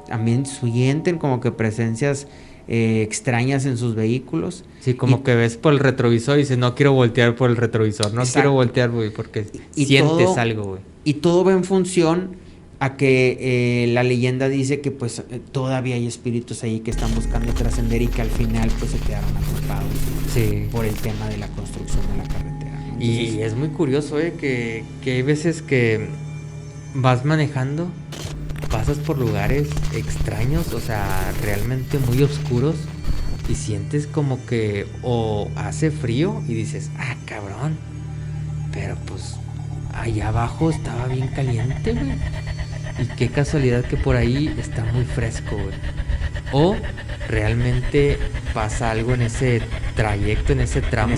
También sienten como que presencias extrañas en sus vehículos. Sí, como que ves por el retrovisor y dices, no quiero voltear por el retrovisor, no quiero voltear, güey, porque sientes algo, güey. Y todo va en función a que la leyenda dice que pues todavía hay espíritus ahí que están buscando trascender y que al final pues se quedaron atrapados por el tema de la construcción de la carretera, ¿no? Entonces, y es muy curioso, que hay veces que vas manejando, pasas por lugares extraños, o sea, realmente muy oscuros, y sientes como que o hace frío y dices, ah, cabrón, pero pues allá abajo estaba bien caliente, güey, y qué casualidad que por ahí está muy fresco, güey. O realmente pasa algo en ese trayecto, en ese tramo.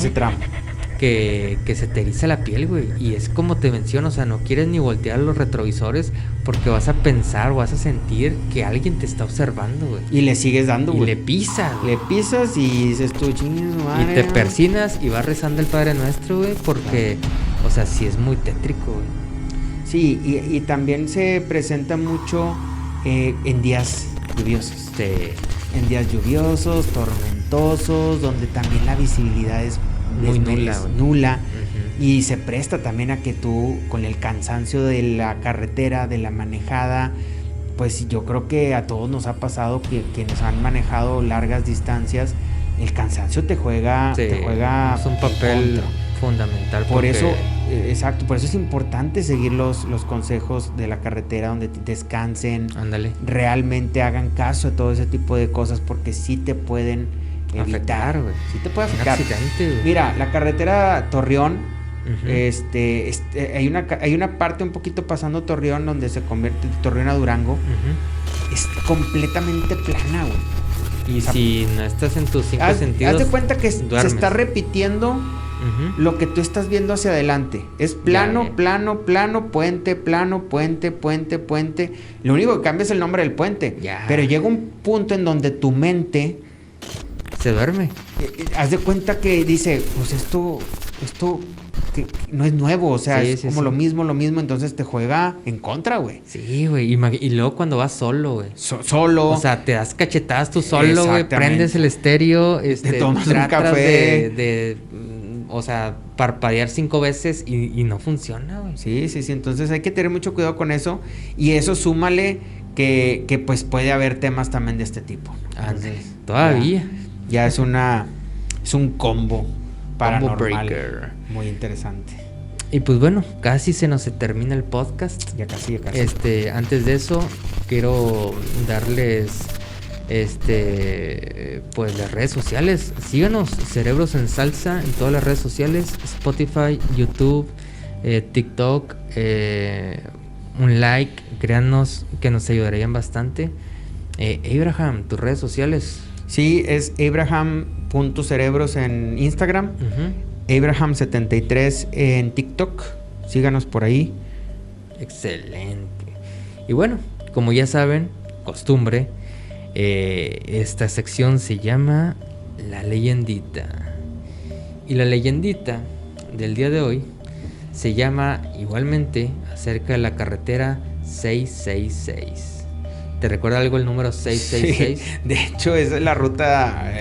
Que se te eriza la piel, güey. Y es como te menciono, o sea, no quieres ni voltear los retrovisores porque vas a pensar o vas a sentir que alguien te está observando, güey. Y le sigues dando, güey. Y le pisas, güey. Le pisas y dices tú, chingues, madre. Y te persinas y vas rezando el Padre Nuestro, güey, porque, o sea, sí es muy tétrico, güey. Sí, y también se presenta mucho en días lluviosos. Sí. En días lluviosos, tormentosos, donde también la visibilidad es muy nula. Y se presta también a que tú, con el cansancio de la carretera, de la manejada, pues yo creo que a todos nos ha pasado que quienes han manejado largas distancias, el cansancio te juega es un papel fundamental. Por eso, exacto, por eso es importante seguir los consejos de la carretera, donde descansen. Ándale. Realmente hagan caso a todo ese tipo de cosas, porque sí te pueden evitar, güey. Sí te puede afectar. Accidente, güey. Mira, la carretera Torreón, hay una parte un poquito pasando Torreón donde se convierte Torreón a Durango. Es completamente plana, güey. Y o sea, si no estás en tus cinco sentidos, haz de cuenta que duermes. Se está repitiendo lo que tú estás viendo hacia adelante. Es plano, plano, puente, plano, puente, puente, puente. Lo único que cambia es el nombre del puente. Pero llega un punto en donde tu mente se duerme. Haz de cuenta que dice, pues esto que no es nuevo, o sea, es como lo mismo, entonces te juega en contra, güey. Sí, güey, y luego cuando vas solo, güey. Solo. O sea, te das cachetadas tú solo, güey, prendes el estéreo, te tomas un café. O sea, parpadear 5 veces y no funciona, güey. Sí, entonces hay que tener mucho cuidado con eso, y eso súmale que pues puede haber temas también de este tipo. Entonces, todavía. Ya es un combo paranormal. Combo breaker. Muy interesante. Y pues bueno, casi se nos termina el podcast. Ya casi. Antes de eso, quiero darles pues las redes sociales. Síganos, Cerebros en Salsa, en todas las redes sociales: Spotify, YouTube, TikTok. Un like, créannos que nos ayudarían bastante. Abraham, tus redes sociales. Sí, es Abraham.cerebros en Instagram, Abraham73 en TikTok. Síganos por ahí. Excelente. Y bueno, como ya saben, costumbre, esta sección se llama La Leyendita. Y la leyendita del día de hoy se llama igualmente acerca de la carretera 666. ¿Te recuerda algo el número 666? Sí, de hecho, esa es la ruta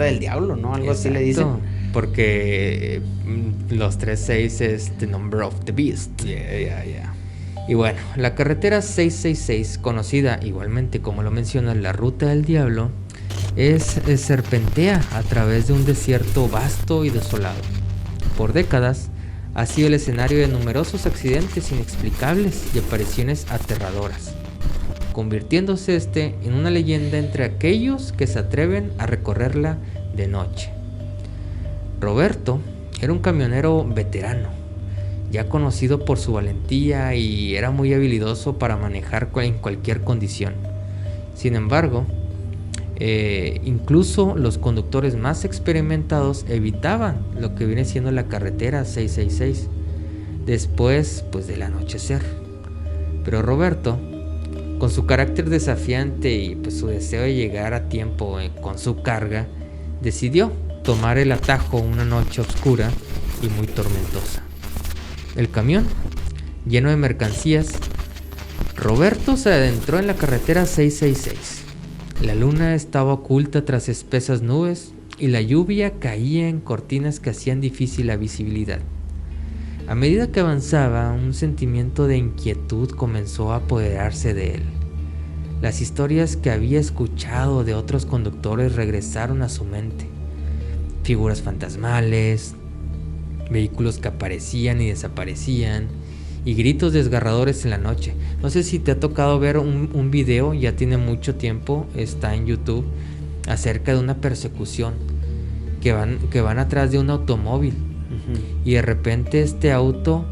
del diablo, ¿no? Algo así le dicen. Porque los 36 es the number of the beast. Yeah. Y bueno, la carretera 666, conocida igualmente como lo menciona la ruta del diablo, serpentea a través de un desierto vasto y desolado. Por décadas ha sido el escenario de numerosos accidentes inexplicables y apariciones aterradoras, convirtiéndose en una leyenda entre aquellos que se atreven a recorrerla de noche. Roberto era un camionero veterano, ya conocido por su valentía, y era muy habilidoso para manejar en cualquier condición. Sin embargo, incluso los conductores más experimentados evitaban lo que viene siendo la carretera 666 después del anochecer. Pero Roberto, con su carácter desafiante y su deseo de llegar a tiempo con su carga, decidió tomar el atajo una noche oscura y muy tormentosa. El camión, lleno de mercancías, Roberto se adentró en la carretera 666. La luna estaba oculta tras espesas nubes y la lluvia caía en cortinas que hacían difícil la visibilidad. A medida que avanzaba, un sentimiento de inquietud comenzó a apoderarse de él. Las historias que había escuchado de otros conductores regresaron a su mente. Figuras fantasmales, vehículos que aparecían y desaparecían, y gritos desgarradores en la noche. No sé si te ha tocado ver un video, ya tiene mucho tiempo, está en YouTube, acerca de una persecución que van atrás de un automóvil. Y de repente este auto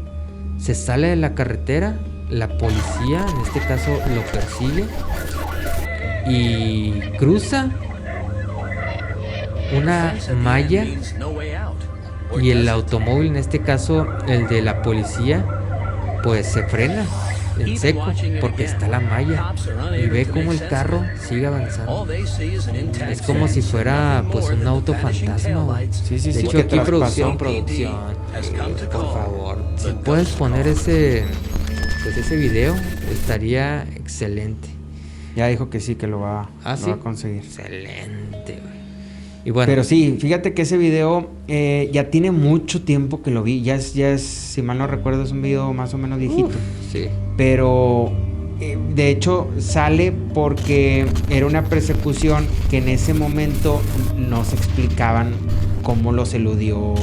se sale de la carretera, la policía en este caso lo persigue y cruza una malla, y el automóvil, en este caso el de la policía, se frena en seco porque está la malla, y ve como el carro sigue avanzando. Es como si fuera un auto fantasma. Sí, de hecho, aquí producción, por favor, si puedes poner ese video, estaría excelente. Ya dijo que sí, que lo va a conseguir. Excelente, güey. Y bueno, pero sí, fíjate que ese video ya tiene mucho tiempo que lo vi. Ya es, si mal no recuerdo, es un video más o menos viejito. Sí. Pero de hecho sale porque era una persecución que en ese momento no se explicaban cómo los eludió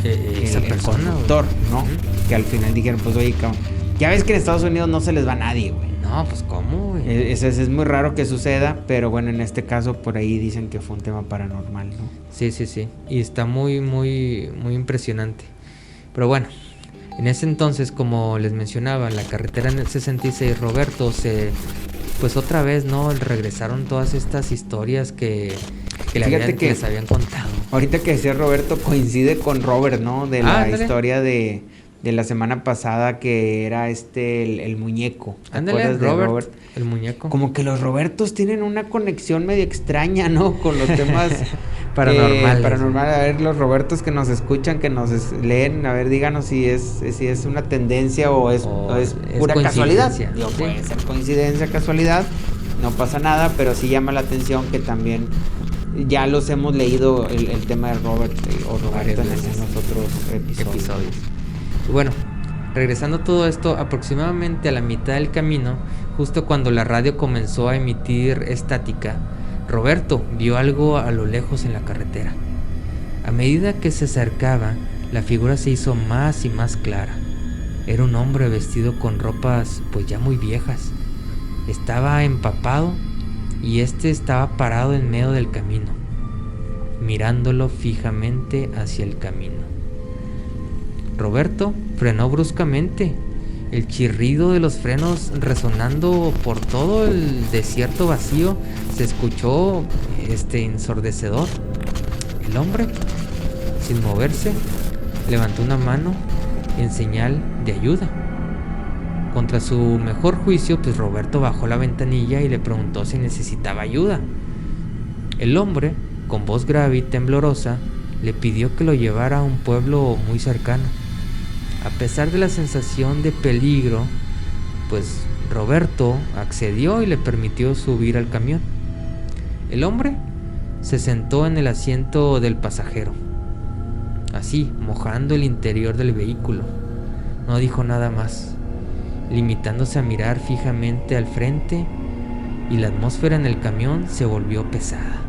esa persona, el conductor, ¿no? Que al final dijeron, oye, cabrón, ya ves que en Estados Unidos no se les va a nadie, güey. No, ¿cómo, güey? Es muy raro que suceda, pero bueno, en este caso por ahí dicen que fue un tema paranormal, ¿no? Sí. Y está muy, muy, muy impresionante. Pero bueno, en ese entonces, como les mencionaba, la carretera en el 66, Roberto otra vez, ¿no? Regresaron todas estas historias que les habían contado. Ahorita que decía Roberto, coincide con Robert, ¿no? De la historia de la semana pasada, que era el muñeco. Ándale, Robert, el muñeco. Como que los Robertos tienen una conexión medio extraña, ¿no? Con los temas paranormales. A ver, los Robertos que nos escuchan, que nos leen, a ver, díganos si es una tendencia o es pura casualidad. Puede ser coincidencia, casualidad, no pasa nada, pero sí llama la atención que también ya los hemos leído el tema de Robert o Roberto en los otros episodios. Bueno, regresando a todo esto, aproximadamente a la mitad del camino, justo cuando la radio comenzó a emitir estática, Roberto vio algo a lo lejos en la carretera. A medida que se acercaba, la figura se hizo más y más clara. Era un hombre vestido con ropas ya muy viejas. Estaba empapado y estaba parado en medio del camino, mirándolo fijamente hacia el camino. Roberto frenó bruscamente, el chirrido de los frenos resonando por todo el desierto vacío se escuchó ensordecedor. El hombre, sin moverse, levantó una mano en señal de ayuda. Contra su mejor juicio, Roberto bajó la ventanilla y le preguntó si necesitaba ayuda. El hombre, con voz grave y temblorosa, le pidió que lo llevara a un pueblo muy cercano. A pesar de la sensación de peligro, Roberto accedió y le permitió subir al camión. El hombre se sentó en el asiento del pasajero, así, mojando el interior del vehículo. No dijo nada más, limitándose a mirar fijamente al frente, y la atmósfera en el camión se volvió pesada.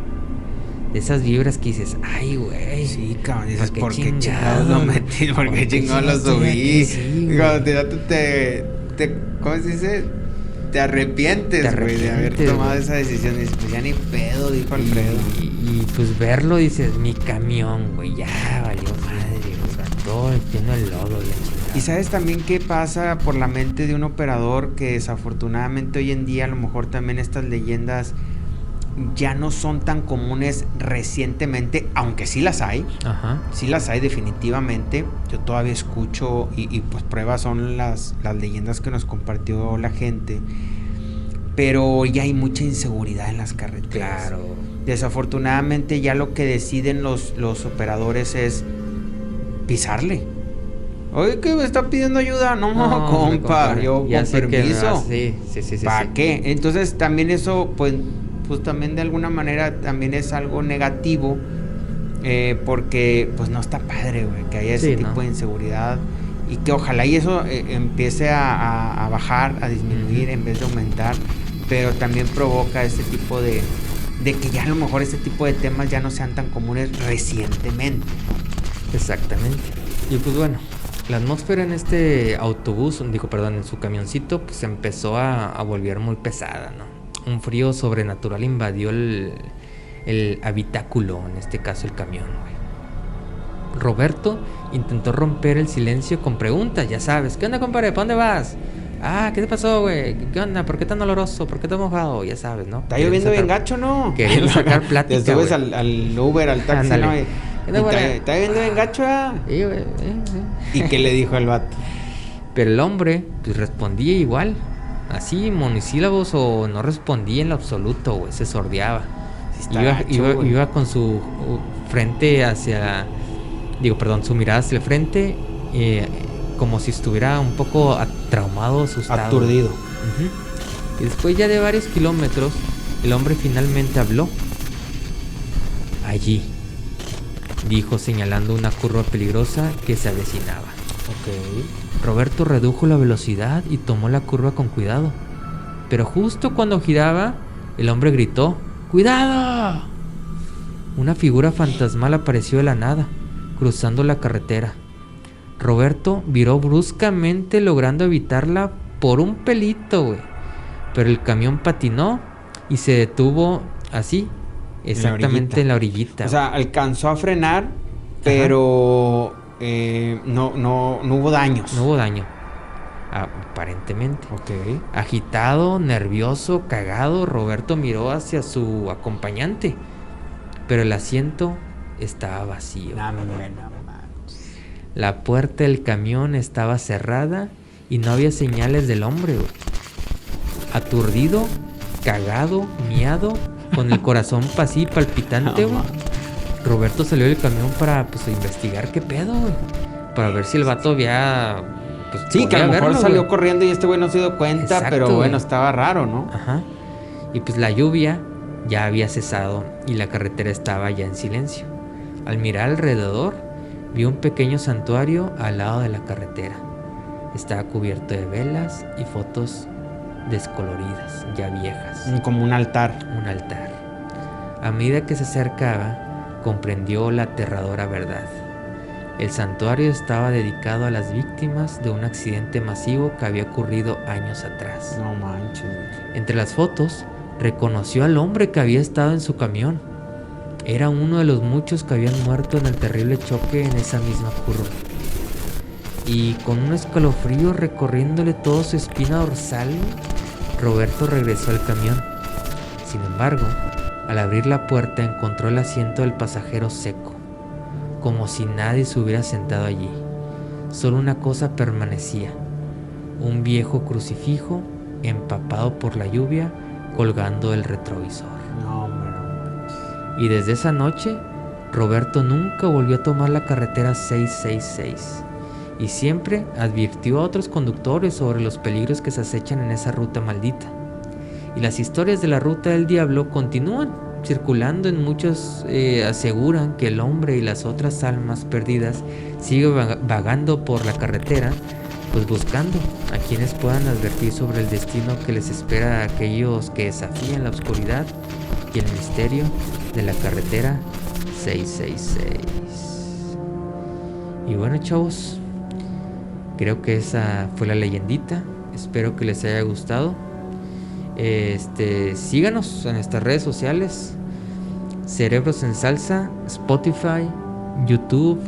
de esas vibras que dices, ay, güey. Sí, cabrón, dices, ¿por ¿por qué qué chingados lo metí? ¿Por qué chingados lo subí? Sí, Cuando ¿cómo se dice? Te arrepientes, güey, de haber tomado esa decisión. Y dices, pues ya ni pedo, dijo Alfredo. Y pues verlo, dices, mi camión, güey, ya valió madre, o sea, todo lleno de lodo y la chingada. Y sabes también qué pasa por la mente de un operador, que desafortunadamente hoy en día a lo mejor también estas leyendas ya no son tan comunes recientemente, aunque sí las hay. Ajá. Sí las hay definitivamente. Yo todavía escucho y pues pruebas son las leyendas que nos compartió la gente. Pero ya hay mucha inseguridad en las carreteras. Claro. Desafortunadamente ya lo que deciden los operadores es pisarle. Oye, que me está pidiendo ayuda. No, compa, yo ya con sé permiso. Sí. ¿Para qué? Entonces también eso, pues también de alguna manera también es algo negativo, porque pues no está padre, güey, que haya ese tipo de inseguridad, y que ojalá y eso empiece a bajar, a disminuir en vez de aumentar, pero también provoca este tipo de que ya a lo mejor este tipo de temas ya no sean tan comunes recientemente. Exactamente. Y pues bueno, la atmósfera en este autobús, en su camioncito, pues empezó a volver muy pesada, ¿no? Un frío sobrenatural invadió el habitáculo, en este caso el camión, güey. Roberto intentó romper el silencio con preguntas, ya sabes. ¿Qué onda, compadre? ¿Para dónde vas? Ah, ¿qué te pasó, güey? ¿Qué onda? ¿Por qué tan oloroso? ¿Por qué tan mojado? Ya sabes, ¿no? Está lloviendo bien gacho, ¿no? Queriendo sacar plática, te subes al Uber, al taxi, ¿no? Está lloviendo bien gacho, Sí, güey. ¿Y qué le dijo el vato? Pero el hombre, pues respondía igual. Así, monosílabos, o no respondía en lo absoluto, güey. Se sordeaba. Iba con su frente hacia... su mirada hacia el frente, como si estuviera un poco traumado, asustado. Aturdido. Y después ya de varios kilómetros, el hombre finalmente habló. Allí, dijo, señalando una curva peligrosa que se avecinaba. Roberto redujo la velocidad y tomó la curva con cuidado. Pero justo cuando giraba, el hombre gritó: ¡cuidado! Una figura fantasmal apareció de la nada, cruzando la carretera. Roberto viró bruscamente, logrando evitarla por un pelito, güey. Pero el camión patinó y se detuvo así, exactamente en la orillita. O sea, alcanzó a frenar, pero no hubo daños. No hubo daño, aparentemente. Agitado, nervioso, cagado, Roberto miró hacia su acompañante, pero el asiento estaba vacío. La puerta del camión estaba cerrada y no había señales del hombre, güey. Aturdido, cagado, miado, con el corazón así palpitante, güey. Roberto salió del camión para investigar qué pedo, güey. Para ver si el vato había... sí, que a lo mejor salió corriendo y este güey no se dio cuenta. Exacto, pero bueno, estaba raro, ¿no? Y pues la lluvia ya había cesado y la carretera estaba ya en silencio. Al mirar alrededor, vio un pequeño santuario al lado de la carretera. Estaba cubierto de velas y fotos descoloridas, ya viejas. Como un altar. Un altar. A medida que se acercaba, comprendió la aterradora verdad. El santuario estaba dedicado a las víctimas de un accidente masivo que había ocurrido años atrás. No manches. Entre las fotos, reconoció al hombre que había estado en su camión. Era uno de los muchos que habían muerto en el terrible choque en esa misma curva. Y con un escalofrío recorriéndole toda su espina dorsal, Roberto regresó al camión. Sin embargo, al abrir la puerta encontró el asiento del pasajero seco, como si nadie se hubiera sentado allí. Solo una cosa permanecía: un viejo crucifijo empapado por la lluvia colgando del retrovisor. Y desde esa noche, Roberto nunca volvió a tomar la carretera 666 y siempre advirtió a otros conductores sobre los peligros que se acechan en esa ruta maldita. Y las historias de la ruta del diablo continúan circulando. En muchos aseguran que el hombre y las otras almas perdidas siguen vagando por la carretera, pues buscando a quienes puedan advertir sobre el destino que les espera a aquellos que desafían la oscuridad y el misterio de la carretera 666. Y bueno, chavos, creo que esa fue la leyendita. Espero que les haya gustado. Síganos en nuestras redes sociales: Cerebros en Salsa, Spotify, YouTube.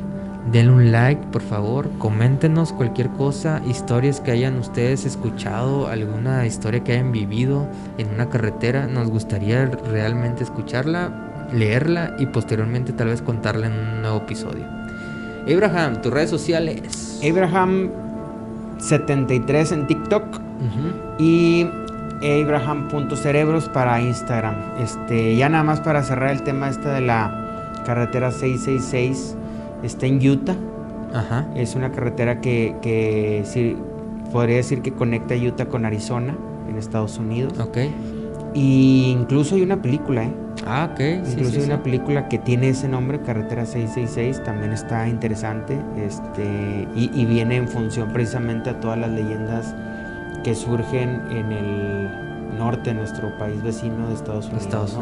Denle un like, por favor. Coméntenos cualquier cosa, historias que hayan ustedes escuchado, alguna historia que hayan vivido en una carretera. Nos gustaría realmente escucharla, leerla y posteriormente tal vez contarla en un nuevo episodio. Abraham, tus redes sociales. Abraham73 en TikTok y Abraham.cerebros para Instagram. Ya nada más para cerrar el tema de la carretera 666. Está en Utah. Ajá. Es una carretera que sí, podría decir que conecta Utah con Arizona, en Estados Unidos. Ok. Y incluso hay una película, Ah, ok. Incluso hay una película que tiene ese nombre, Carretera 666, también está interesante, y viene en función precisamente a todas las leyendas que surgen en el norte de nuestro país vecino de Estados Unidos.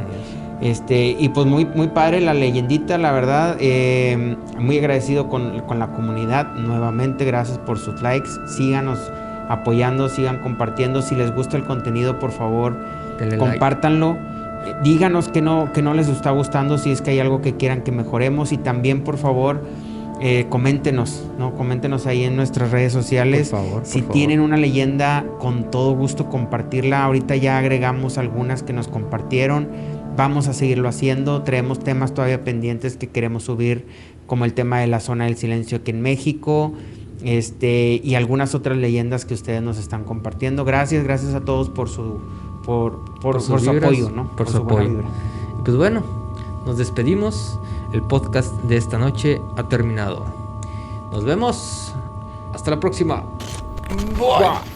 Y pues muy, muy padre la leyendita, la verdad. Muy agradecido con la comunidad. Nuevamente, gracias por sus likes. Síganos apoyando, sigan compartiendo. Si les gusta el contenido, por favor, denle compártanlo. Like. Díganos que no les está gustando, si es que hay algo que quieran que mejoremos. Y también, por favor, coméntenos, ¿no? Coméntenos ahí en nuestras redes sociales. Por favor, si tienen una leyenda, con todo gusto compartirla. Ahorita ya agregamos algunas que nos compartieron. Vamos a seguirlo haciendo. Traemos temas todavía pendientes que queremos subir, como el tema de la zona del silencio aquí en México, y algunas otras leyendas que ustedes nos están compartiendo. Gracias a todos por su apoyo, ¿no? Por su apoyo. Pues bueno, nos despedimos. El podcast de esta noche ha terminado. Nos vemos. Hasta la próxima. Bye.